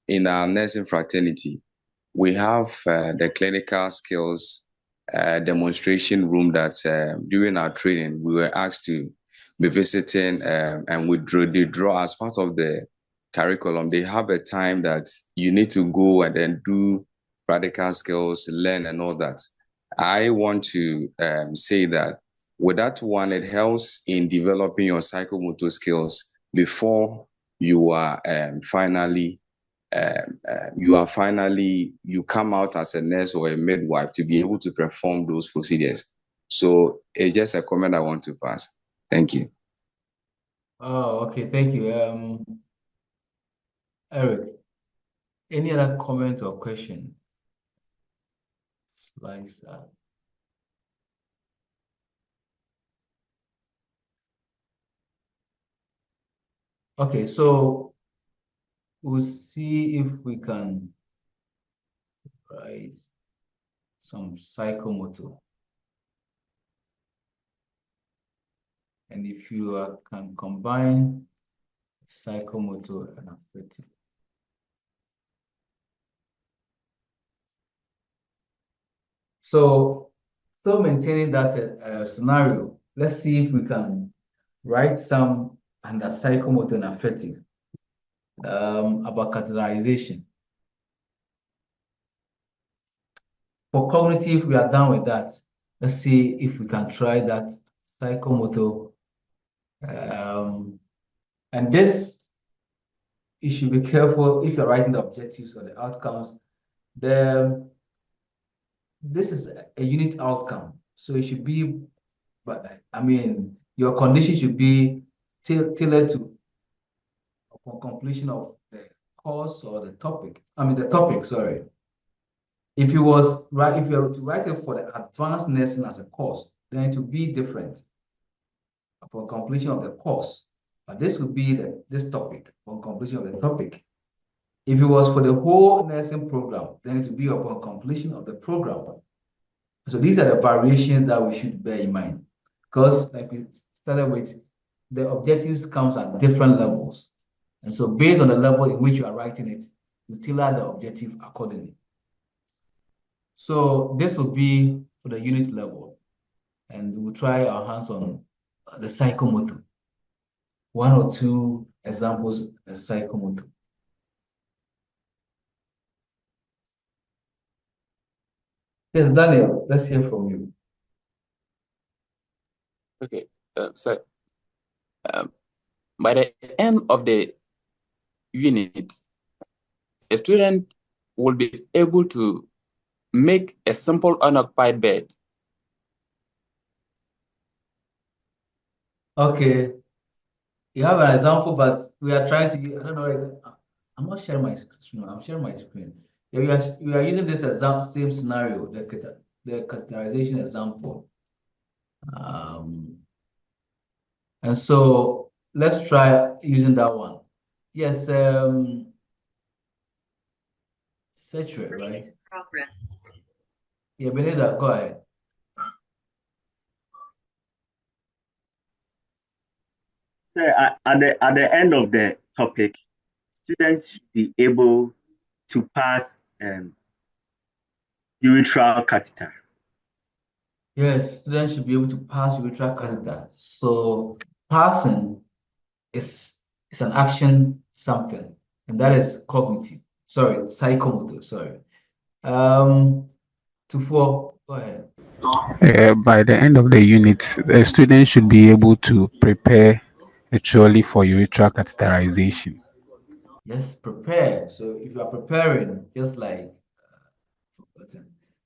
in our nursing fraternity, we have the clinical skills demonstration room that during our training, we were asked to be visiting and they draw as part of the curriculum. They have a time that you need to go and then do practical skills, learn and all that. I want to say that With that one, it helps in developing your psychomotor skills before you are finally you come out as a nurse or a midwife to be able to perform those procedures. So it's just a comment I want to pass. Thank you. Oh, okay. Thank you. Eric, any other comment or question? Slides. Okay, so we'll see if we can write some psychomotor. And if you can combine psychomotor and affective. So still maintaining that scenario, let's see if we can write some under psychomotor and affective about categorization. For cognitive, we are done with that. Let's see if we can try that psychomotor. And this, you should be careful if you're writing the objectives or the outcomes. This is a unit outcome, so it should be, but I mean, your condition should be tailored to upon completion of the course or the topic. I mean, the topic. Sorry. If you were to write it for the advanced nursing as a course, then it would be different upon completion of the course. But this would be this topic upon completion of the topic. If it was for the whole nursing program, then it would be upon completion of the program. So these are the variations that we should bear in mind, because like we started with, the objectives comes at different levels. And so based on the level in which you are writing it, you tailor the objective accordingly. So this will be for the unit level, and we'll try our hands on the psychomotor. One or two examples of psychomotor. Yes, Daniel, let's hear from you. Okay, so by the end of the unit, a student will be able to make a simple unoccupied bed. Okay, you have an example, but we are trying to, I don't know, I'm not sharing my screen, I'm sharing my screen. Yeah, we are using this same scenario, the categorization example. And so let's try using that one. Yes, saturate, right? Progress. Yeah, Beneza, go ahead. So at the end of the topic, students should be able to pass urethral catheter. Yes, students should be able to pass urethral catheter. So passing is an action something, and that is cognitive. Sorry, psychomotor. Sorry. Go ahead. By the end of the unit, the students should be able to prepare a trolley for urethral catheterization. Yes, prepare. So if you are preparing, just like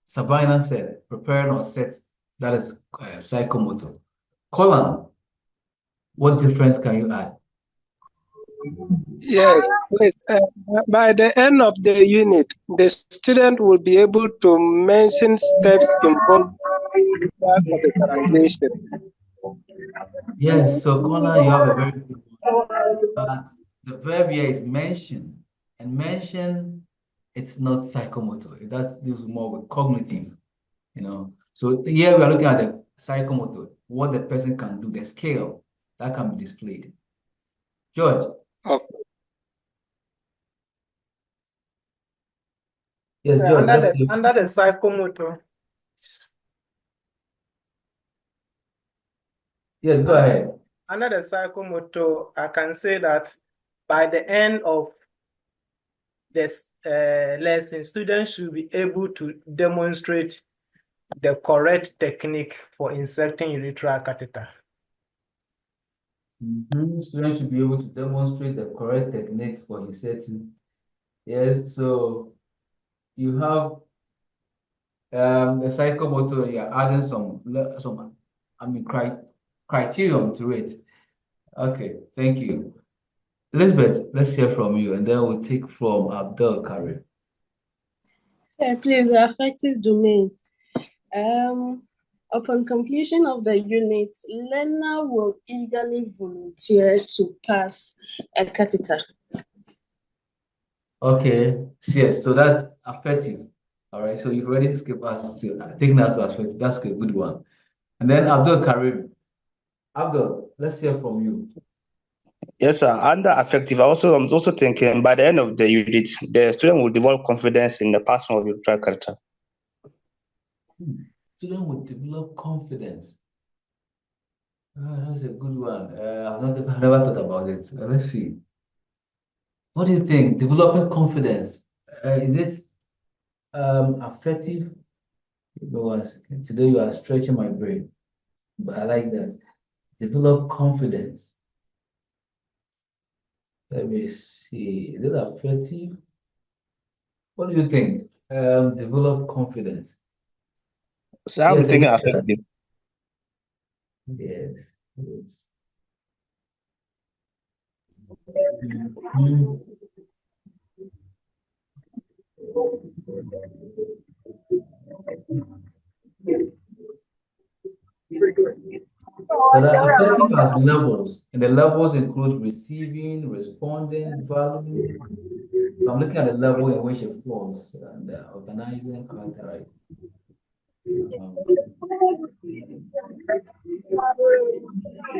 Sabina said, preparing or set, that is psychomotor. Colin, what difference can you add? Yes, please. By the end of the unit, the student will be able to mention steps involved in categorization. Yes, so Colin, you have a very good one. But the verb here is mention, and mention, it's not psychomotor. That deals more with cognitive, So here we are looking at the psychomotor, what the person can do, the scale that can be displayed. George. Okay. Yes, George. Under the psychomotor. Yes, go ahead. Under the psychomotor, I can say that by the end of this lesson, students should be able to demonstrate the correct technique for inserting urethral catheter. Students should be able to demonstrate the correct technique for inserting. Yes, so you have the psychomotor, you're adding some criterion to it. Okay, thank you. Elizabeth, let's hear from you, and then we'll take from Abdul Karim. Sir, please, the affective domain. Upon completion of the unit, learner will eagerly volunteer to pass a catheter. Okay, yes, so that's affective. All right, so you've already skipped us to taking us to affective. That's a good one. And then Abdul Karim. Abdul, let's hear from you. Yes, sir. Under affective, I'm also thinking by the end of the unit, the student will develop confidence in the passing of your track character. Student will develop confidence. That's a good one. I've never thought about it. Let's see. What do you think? Developing confidence. Is it affective? Today you are stretching my brain, but I like that. Develop confidence. Let me see. Is it affective? What do you think? Develop confidence. So I'm thinking affective. Yes. But affective has levels, and the levels include receiving, responding, valuing. So I'm looking at the level in which it falls, and organizing, characterizing.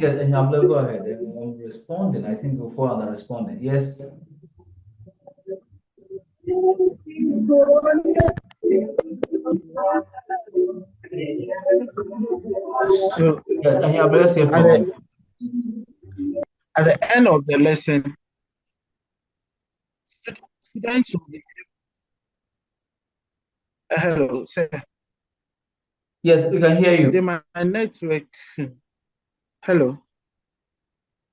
Yes, and Abdul, go ahead. Responding, I think you'll fall under responding. Yes. So at the end of the lesson, students will be hello, sir. Yes, we can hear you. Today my network. Hello.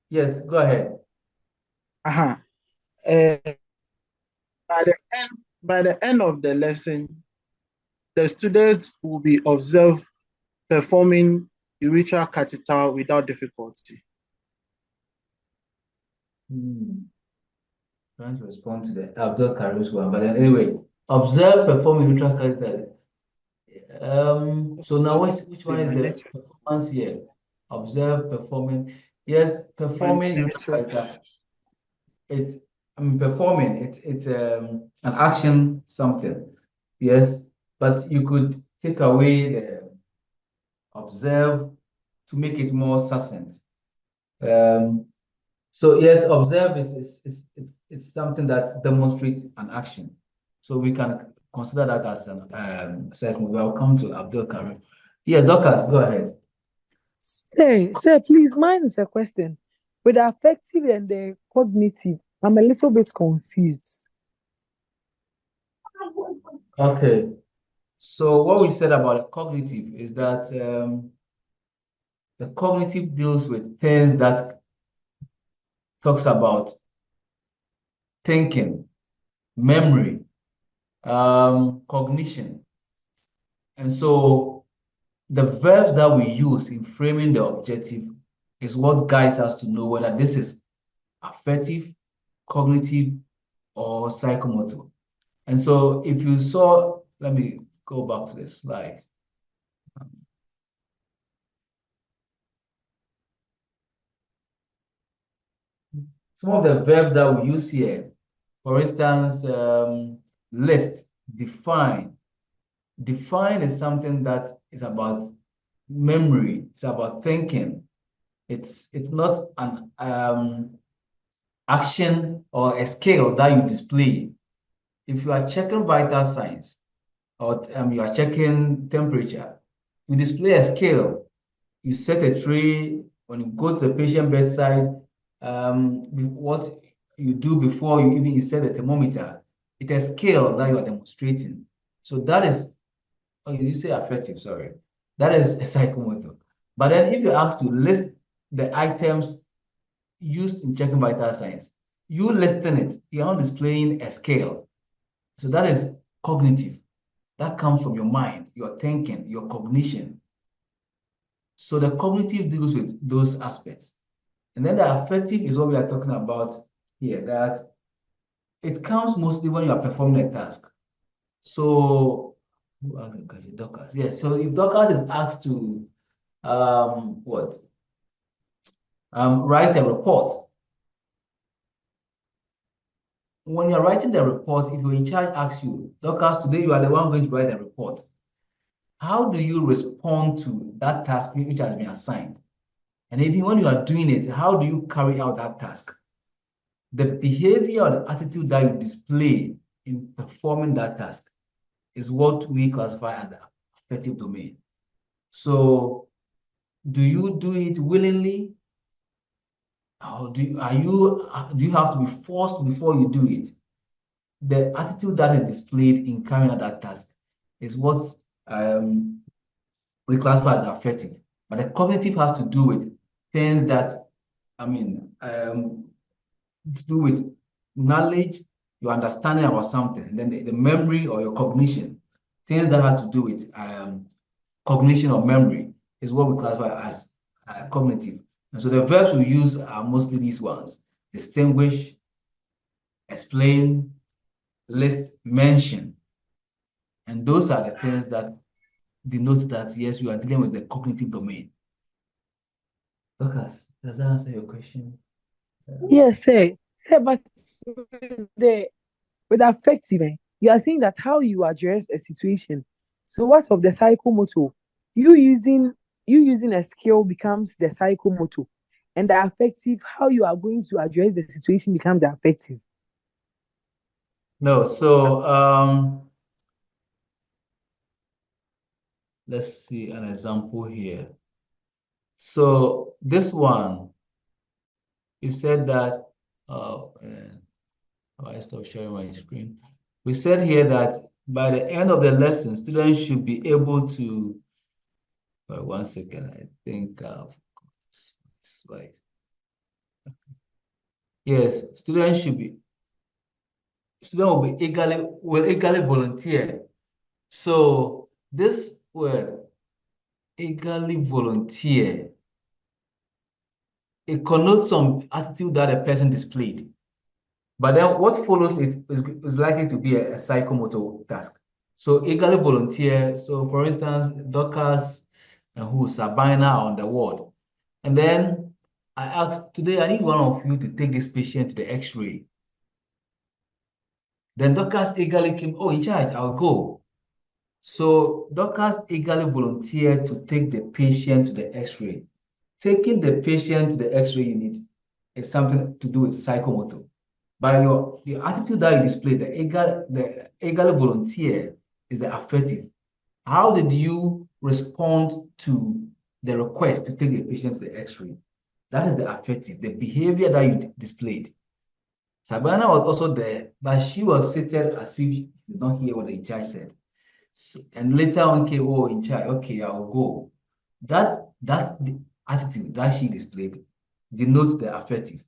Yes, go ahead. By the end of the lesson, the students will be observed performing urethral catheter without difficulty. Trying to respond to the Abdul Karim's one, but anyway, observe, perform urethral catheter. So now which one is the performance here? Observe, performing. Yes, performing urethral catheter. Performing. It's an action something. Yes, but you could take away the observe to make it more succinct. So yes, observe it's something that demonstrates an action. So we can consider that as an segment. Welcome to Abdul Karim. Yes, Dorcas, go ahead. Sir, please, mine is a question. With the affective and the cognitive, I'm a little bit confused. Okay. So what we said about the cognitive is that the cognitive deals with things that talks about thinking, memory, cognition. And so the verbs that we use in framing the objective is what guides us to know whether this is affective, cognitive, or psychomotor. And so if you saw, let me go back to the slide. Some of the verbs that we use here, for instance, list, define. Define is something that is about memory, it's about thinking. It's not an action or a scale that you display. If you are checking vital signs or you are checking temperature, you display a scale. You set a tray. When you go to the patient bedside, what you do before you even set the thermometer, it's a scale that you are demonstrating. So that is Oh, you say affective, sorry. That is a psychomotor. But then if you ask to list the items used in checking vital signs, you listing it, you're not displaying a scale. So that is cognitive. That comes from your mind, your thinking, your cognition. So the cognitive deals with those aspects. And then the affective is what we are talking about here, that it comes mostly when you are performing a task. So, Dorcas. Yes, so if Dorcas is asked to write a report. When you're writing the report, if you're in charge asks you, Dorcas, today you are the one going to write the report. How do you respond to that task which has been assigned? And even when you are doing it, how do you carry out that task? The behavior or the attitude that you display in performing that task is what we classify as the affective domain. So, do you do it willingly? Or do you have to be forced before you do it? The attitude that is displayed in carrying out that task is what we classify as affective. But the cognitive has to do with things that, to do with knowledge, your understanding about something, then the memory or your cognition, things that have to do with cognition or memory is what we classify as cognitive. And so the verbs we use are mostly these ones: distinguish, explain, list, mention. And those are the things that denote that, yes, we are dealing with the cognitive domain. Lucas, does that answer your question? Yes, sir. Sir, but with affective, you are saying that how you address a situation. So what of the psychomotor? You using a skill becomes the psychomotor, and the affective, how you are going to address the situation becomes the affective. No, so let's see an example here. So this one, you said that, I stop sharing my screen. We said here that by the end of the lesson, students should be able to, 1 second, I think, slide. Yes, students will eagerly volunteer. So this word, eagerly volunteer, it connotes some attitude that a person displayed. But then what follows it is likely to be a psychomotor task. So eagerly volunteer. So for instance, Dorcas and Sabina are on the ward. And then I asked, today I need one of you to take this patient to the x-ray. Then Dorcas eagerly came, oh, in charge, I'll go. So Dorcas eagerly volunteered to take the patient to the x-ray. Taking the patient to the x-ray unit is something to do with psychomotor. By the attitude that you display, the eagerly volunteer is the affective. How did you respond to the request to take the patient to the x-ray? That is the affective, the behavior that you displayed. Sabana was also there, but she was seated as if she did not hear what the in charge said. And later on came, oh, in charge, okay, I'll go. That's the attitude that she displayed denotes the affective.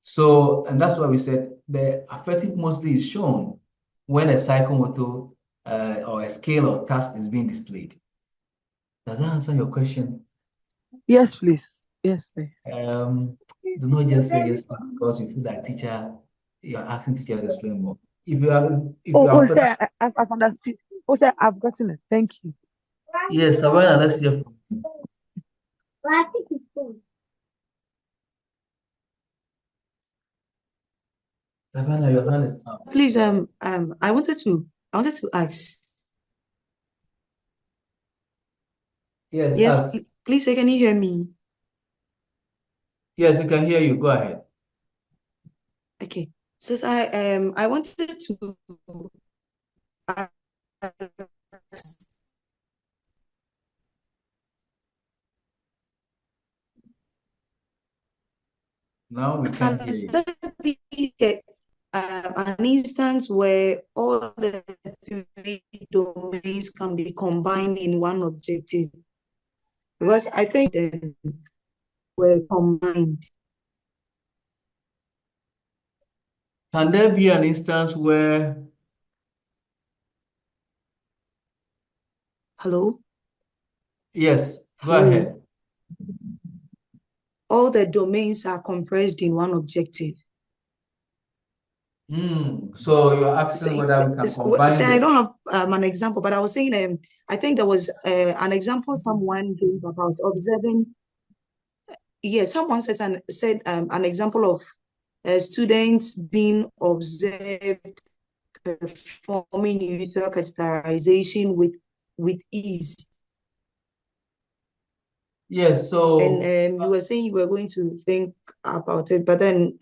So, and that's why we said the affective mostly is shown when a psychomotor or a scale or task is being displayed. Does that answer your question? Yes, please. Yes, sir. Do not just say yes because you feel like you're asking teacher to explain more. If you are Sir, I've understood. Oh, sir, I've gotten it. Thank you. Yes, Savannah, let's hear from you. Savannah, your hand is up. Please, I wanted to ask. Yes, Yes, please, can you hear me? Yes, we can hear you. Go ahead. Okay. Since I wanted to ask, now we can't hear you. an instance where all the three domains can be combined in one objective? Because I think they were combined. Can there be an instance where? Hello? Yes, go Hello? ahead. All the domains are compressed in one objective. So you're asking whether we can combine I them. don't have an example, but I was saying I think there was an example someone gave about observing. Yes, someone said an example of students being observed performing urethral catheterization with ease. Yes, so and you were saying you were going to think about it, but then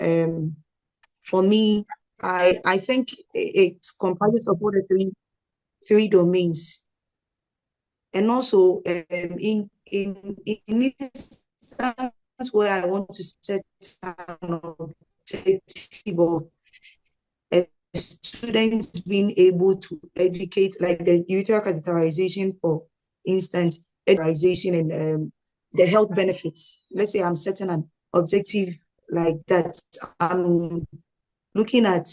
for me, I think it comprises of all the three domains, and also in instance where I want to set an objective of students being able to educate, like the urethral catheterization, for instance, catheterization and the health benefits. Let's say I'm setting an objective like that. I'm looking at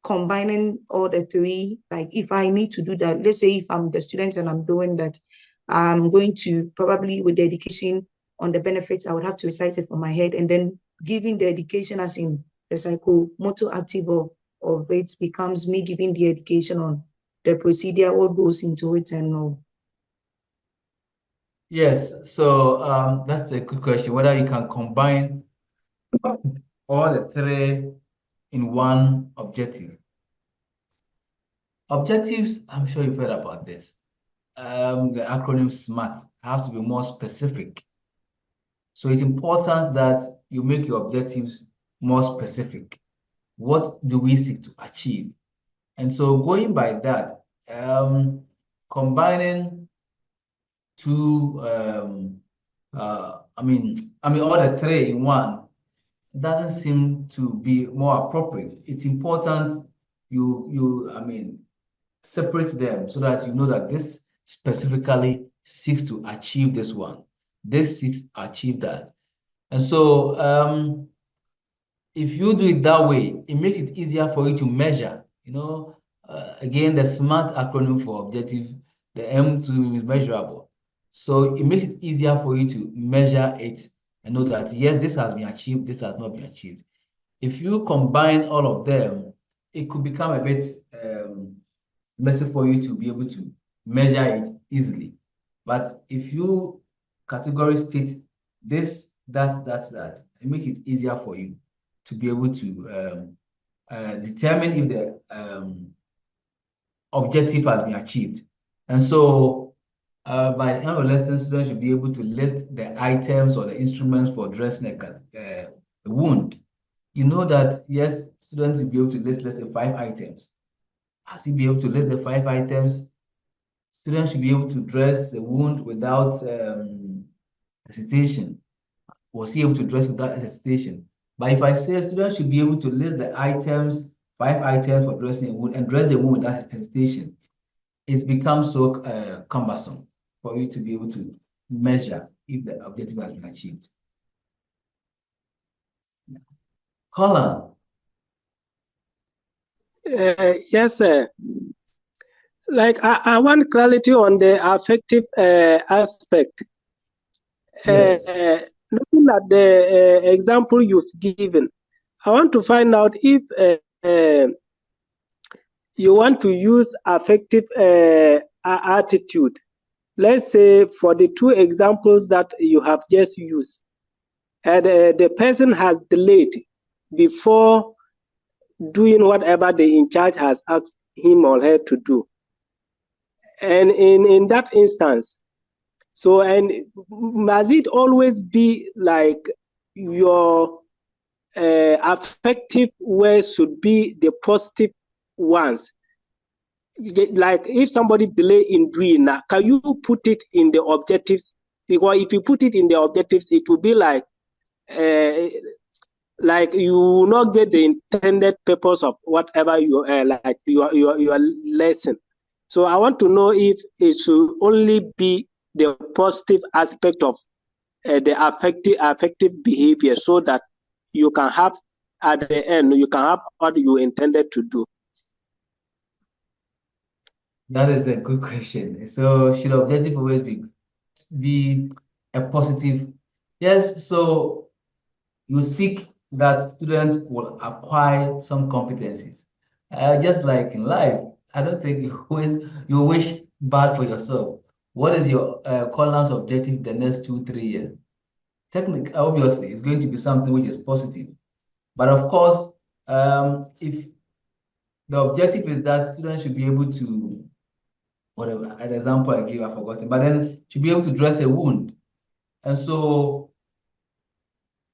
combining all the three. Like if I need to do that, let's say if I'm the student and I'm doing that, I'm going to probably, with the education on the benefits, I would have to recite it from my head, and then giving the education as in the psychomotor active of it becomes me giving the education on the procedure, what goes into it and all. yes, so that's a good question, whether you can combine all the three in one objective. Objectives, I'm sure you've heard about this. The acronym SMART have to be more specific. So it's important that you make your objectives more specific. What do we seek to achieve? And so going by that, combining two, I mean, all the three in one doesn't seem to be more appropriate. It's important you separate them so that you know that this specifically seeks to achieve this one. This seeks to achieve that. And so if you do it that way, it makes it easier for you to measure. Again, the SMART acronym for objective, the M2 is measurable. So it makes it easier for you to measure it and know that, yes, this has been achieved, this has not been achieved. If you combine all of them, it could become a bit messy for you to be able to measure it easily. But if you categorically state this, that, it makes it easier for you to be able to determine if the objective has been achieved. And so by the end of the lesson, students should be able to list the items or the instruments for dressing a wound. You know that, yes, students will be able to list, let's say, 5 items. As he be able to list the 5 items, students should be able to dress the wound without hesitation. Was he able to dress without hesitation? But if I say students should be able to list the items, 5 items for dressing a wound, and dress the wound without hesitation, it becomes so cumbersome for you to be able to measure if the objective has been achieved. Colin. Yes, sir. Like I want clarity on the affective aspect. Yes. Looking at the example you've given, I want to find out if you want to use affective attitude. Let's say for the 2 examples that you have just used, and the person has delayed before doing whatever the in charge has asked him or her to do. And in that instance, so, and must it always be like your affective words should be the positive ones? Like if somebody delay in doing that, can you put it in the objectives? Because if you put it in the objectives, it will be like like you will not get the intended purpose of whatever you like your lesson. So I want to know if it should only be the positive aspect of the affective behavior, so that you can have at the end you can have what you intended to do. That is a good question. So should objective always be a positive? Yes. So you seek that students will acquire some competencies. Just like in life, I don't think you wish bad for yourself. What is your Collins objective the next 2, 3 years? Technically, obviously, it's going to be something which is positive. But of course, if the objective is that students should be able to, whatever, an example I gave, I've forgotten, but then should be able to dress a wound. And so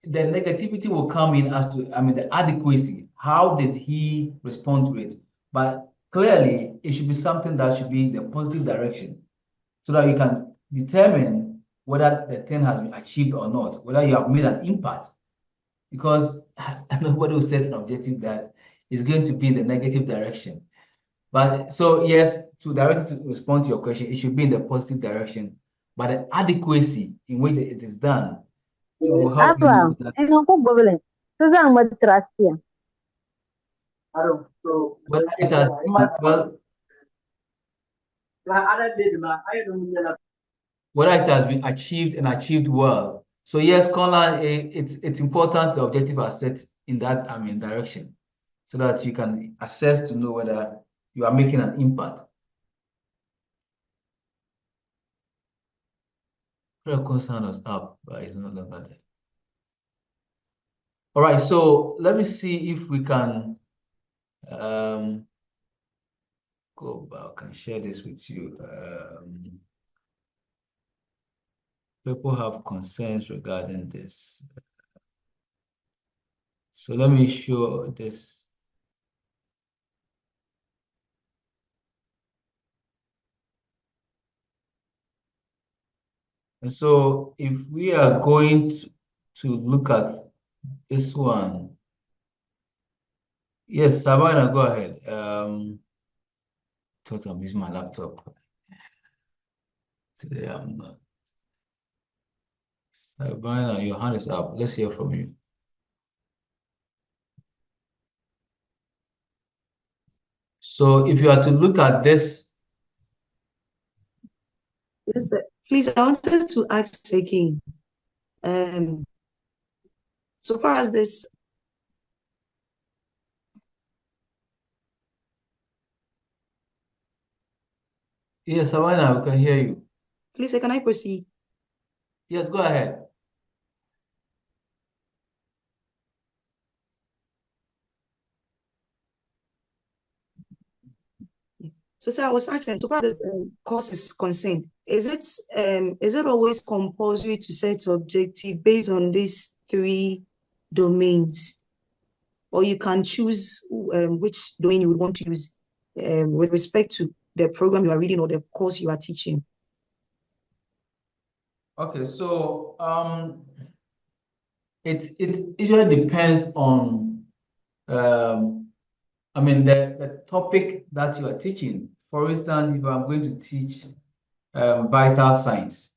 the negativity will come in as to, the adequacy. How did he respond to it? But clearly, it should be something that should be in the positive direction so that you can determine whether the thing has been achieved or not, whether you have made an impact. Because nobody will set an objective that is going to be in the negative direction. But so, yes, to directly to respond to your question, it should be in the positive direction. But the adequacy in which it is done will help you know that whether it has been, well, whether it has been achieved and achieved well. So yes, Conlan, it's important the objective are set in that direction, so that you can assess to know whether you are making an impact. Prayer concern was up, but it's no longer there. All right, so let me see if we can go back and share this with you. People have concerns regarding this. So let me show this. And so if we are going to look at this one, yes, Savannah, go ahead. Thought I'm using my laptop. Today I'm not. Savannah, your hand is up. Let's hear from you. So if you are to look at this. Yes, sir. Please, I wanted to ask again. So far as this. Yes, Savannah, we can hear you. Please, can I proceed? Yes, go ahead. So, sir, I was asking, so far as this course is concerned, is it always compulsory to set objective based on these 3 domains, or you can choose which domain you would want to use with respect to the program you are reading or the course you are teaching? Okay, so it usually depends on the topic that you are teaching. For instance, if I'm going to teach vital signs,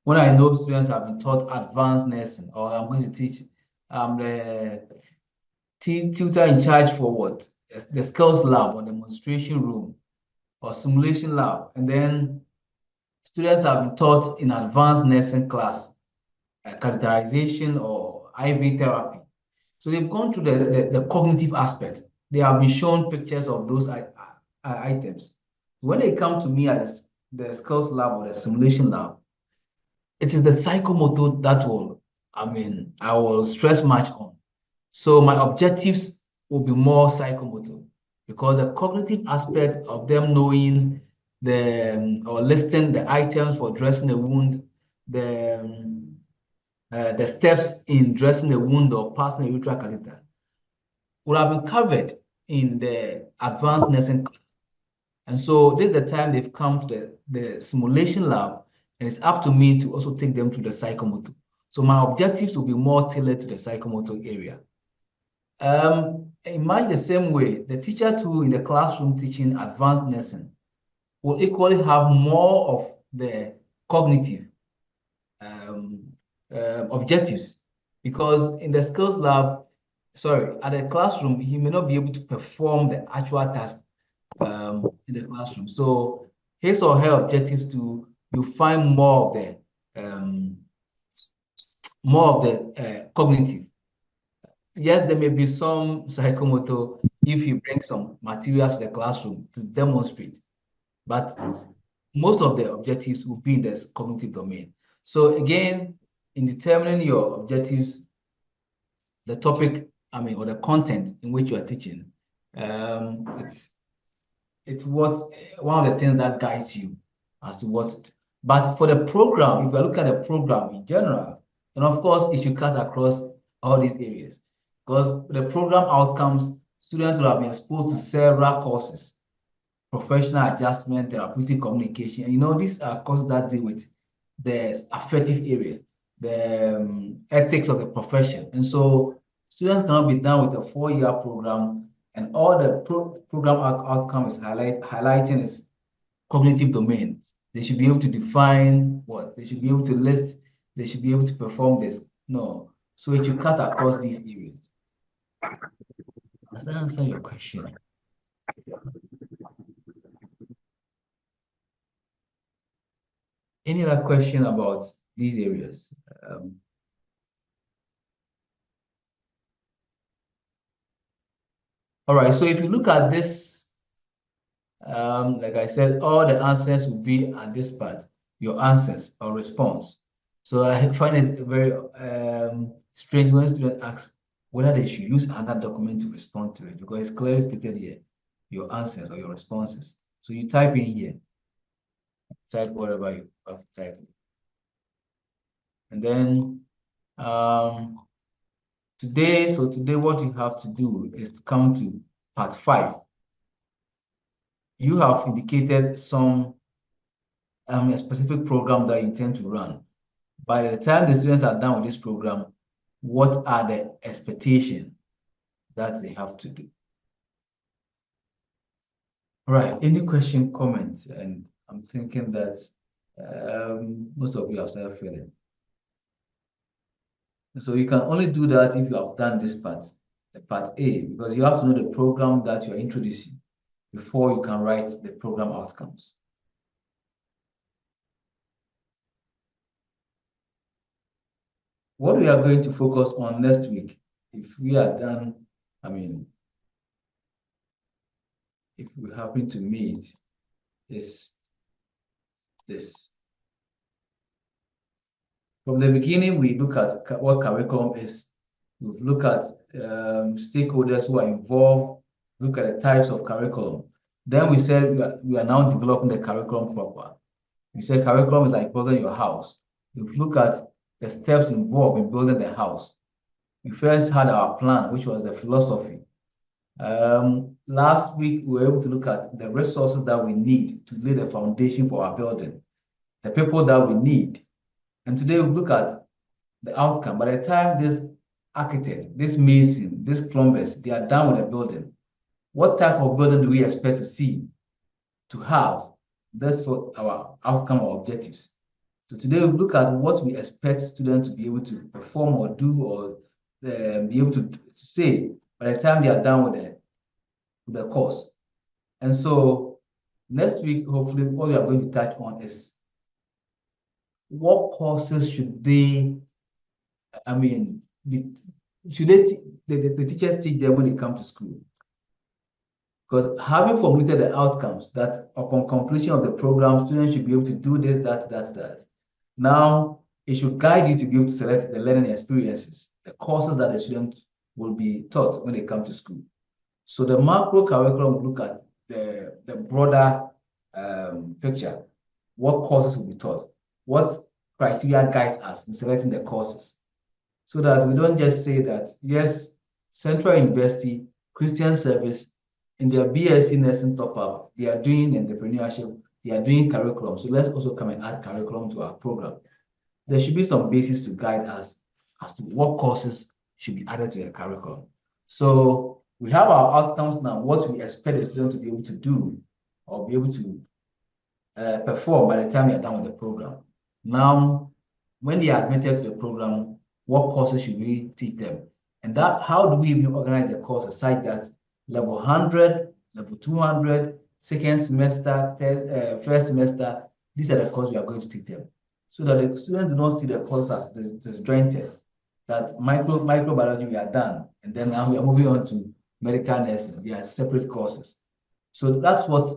when I know students have been taught advanced nursing, or I'm going to teach the tutor in charge for what? The skills lab or demonstration room or simulation lab, and then students have been taught in advanced nursing class, characterization or IV therapy. So they've gone through the cognitive aspect. They have been shown pictures of those items. When they come to me at the skills lab or the simulation lab, it is the psychomotor that I will stress much on. So my objectives will be more psychomotor, because the cognitive aspect of them knowing or listing the items for dressing a wound, the steps in dressing a wound or passing a urethral catheter would have been covered in the advanced nursing class. And so this is the time they've come to the simulation lab, and it's up to me to also take them to the psychomotor. So my objectives will be more tailored to the psychomotor area. In much the same way, the teacher too in the classroom teaching advanced nursing will equally have more of the cognitive objectives, because in the skills lab, at the classroom, he may not be able to perform the actual task in the classroom. So his or her objectives to you find more of the cognitive. Yes, there may be some psychomotor if you bring some materials to the classroom to demonstrate, but most of the objectives will be in the cognitive domain. So again, in determining your objectives, the topic, or the content in which you are teaching, it's what one of the things that guides you as to what. But for the program, if you look at the program in general, and of course, it should cut across all these areas, because the program outcomes, students will have been exposed to several courses: professional adjustment, therapeutic communication. And, these are courses that deal with the affective area, the ethics of the profession. And so students cannot be done with a 4-year program and all the program outcome is highlighting is cognitive domain. They should be able to define what, they should be able to list, they should be able to perform this. No. So it should cut across these areas. Does that answer your question? Any other question about these areas? All right, so if you look at this, like I said, all the answers will be at this part, your answers or response. So I find it very strange when students ask whether they should use another document to respond to it, because it's clearly stated here, your answers or your responses. So you type in here, type whatever you have typed. And then today what you have to do is to come to part 5. You have indicated some a specific program that you intend to run. By the time the students are done with this program, what are the expectations that they have to do? All right, any question, comments? And I'm thinking that most of you have started filling. So you can only do that if you have done this part, the part A, because you have to know the program that you're introducing before you can write the program outcomes. What we are going to focus on next week, if we are done, if we happen to meet, is this. From the beginning, we look at what curriculum is. We look at stakeholders who are involved, look at the types of curriculum. Then we said we are now developing the curriculum proper. We said curriculum is like building your house. We look at the steps involved in building the house. We first had our plan, which was the philosophy. Last week, we were able to look at the resources that we need to lay the foundation for our building, the people that we need. And today we look at the outcome. By the time this architect, this mason, this plumbers, they are done with the building, what type of building do we expect to see, to have? That's what our outcome or objectives. So today we look at what we expect students to be able to perform or do or be able to say by the time they are done with the course. And so next week, hopefully, what we are going to touch on is what courses should they, should the teachers teach them when they come to school? Because having formulated the outcomes that upon completion of the program, students should be able to do this, that. Now, it should guide you to be able to select the learning experiences, the courses that the students will be taught when they come to school. So the macro curriculum will look at the broader picture. What courses will be taught? What criteria guides us in selecting the courses? So that we don't just say that, yes, Central University, Christian Service, in their BSc nursing top-up, they are doing entrepreneurship, they are doing curriculum. So let's also come and add curriculum to our program. There should be some basis to guide us as to what courses should be added to the curriculum. So we have our outcomes now, what we expect the student to be able to do or be able to perform by the time they are done with the program. Now, when they are admitted to the program, what courses should we teach them? And that, how do we even organize the courses such that level 100, level 200, second semester, first semester, these are the courses we are going to teach them. So that the students do not see the courses as disjointed. That microbiology we are done, and then now we are moving on to medical nursing. They are separate courses. So that's what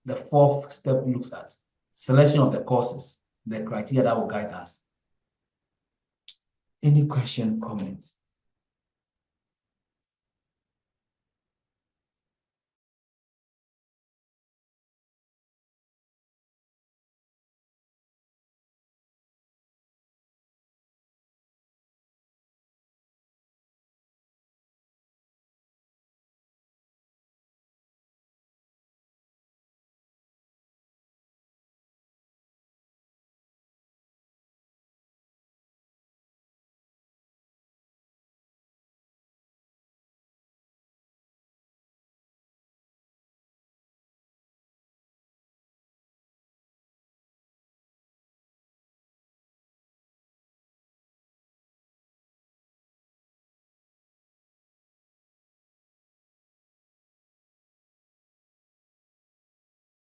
the fourth step looks at. Selection of the courses, the criteria that will guide us. Any question, comments?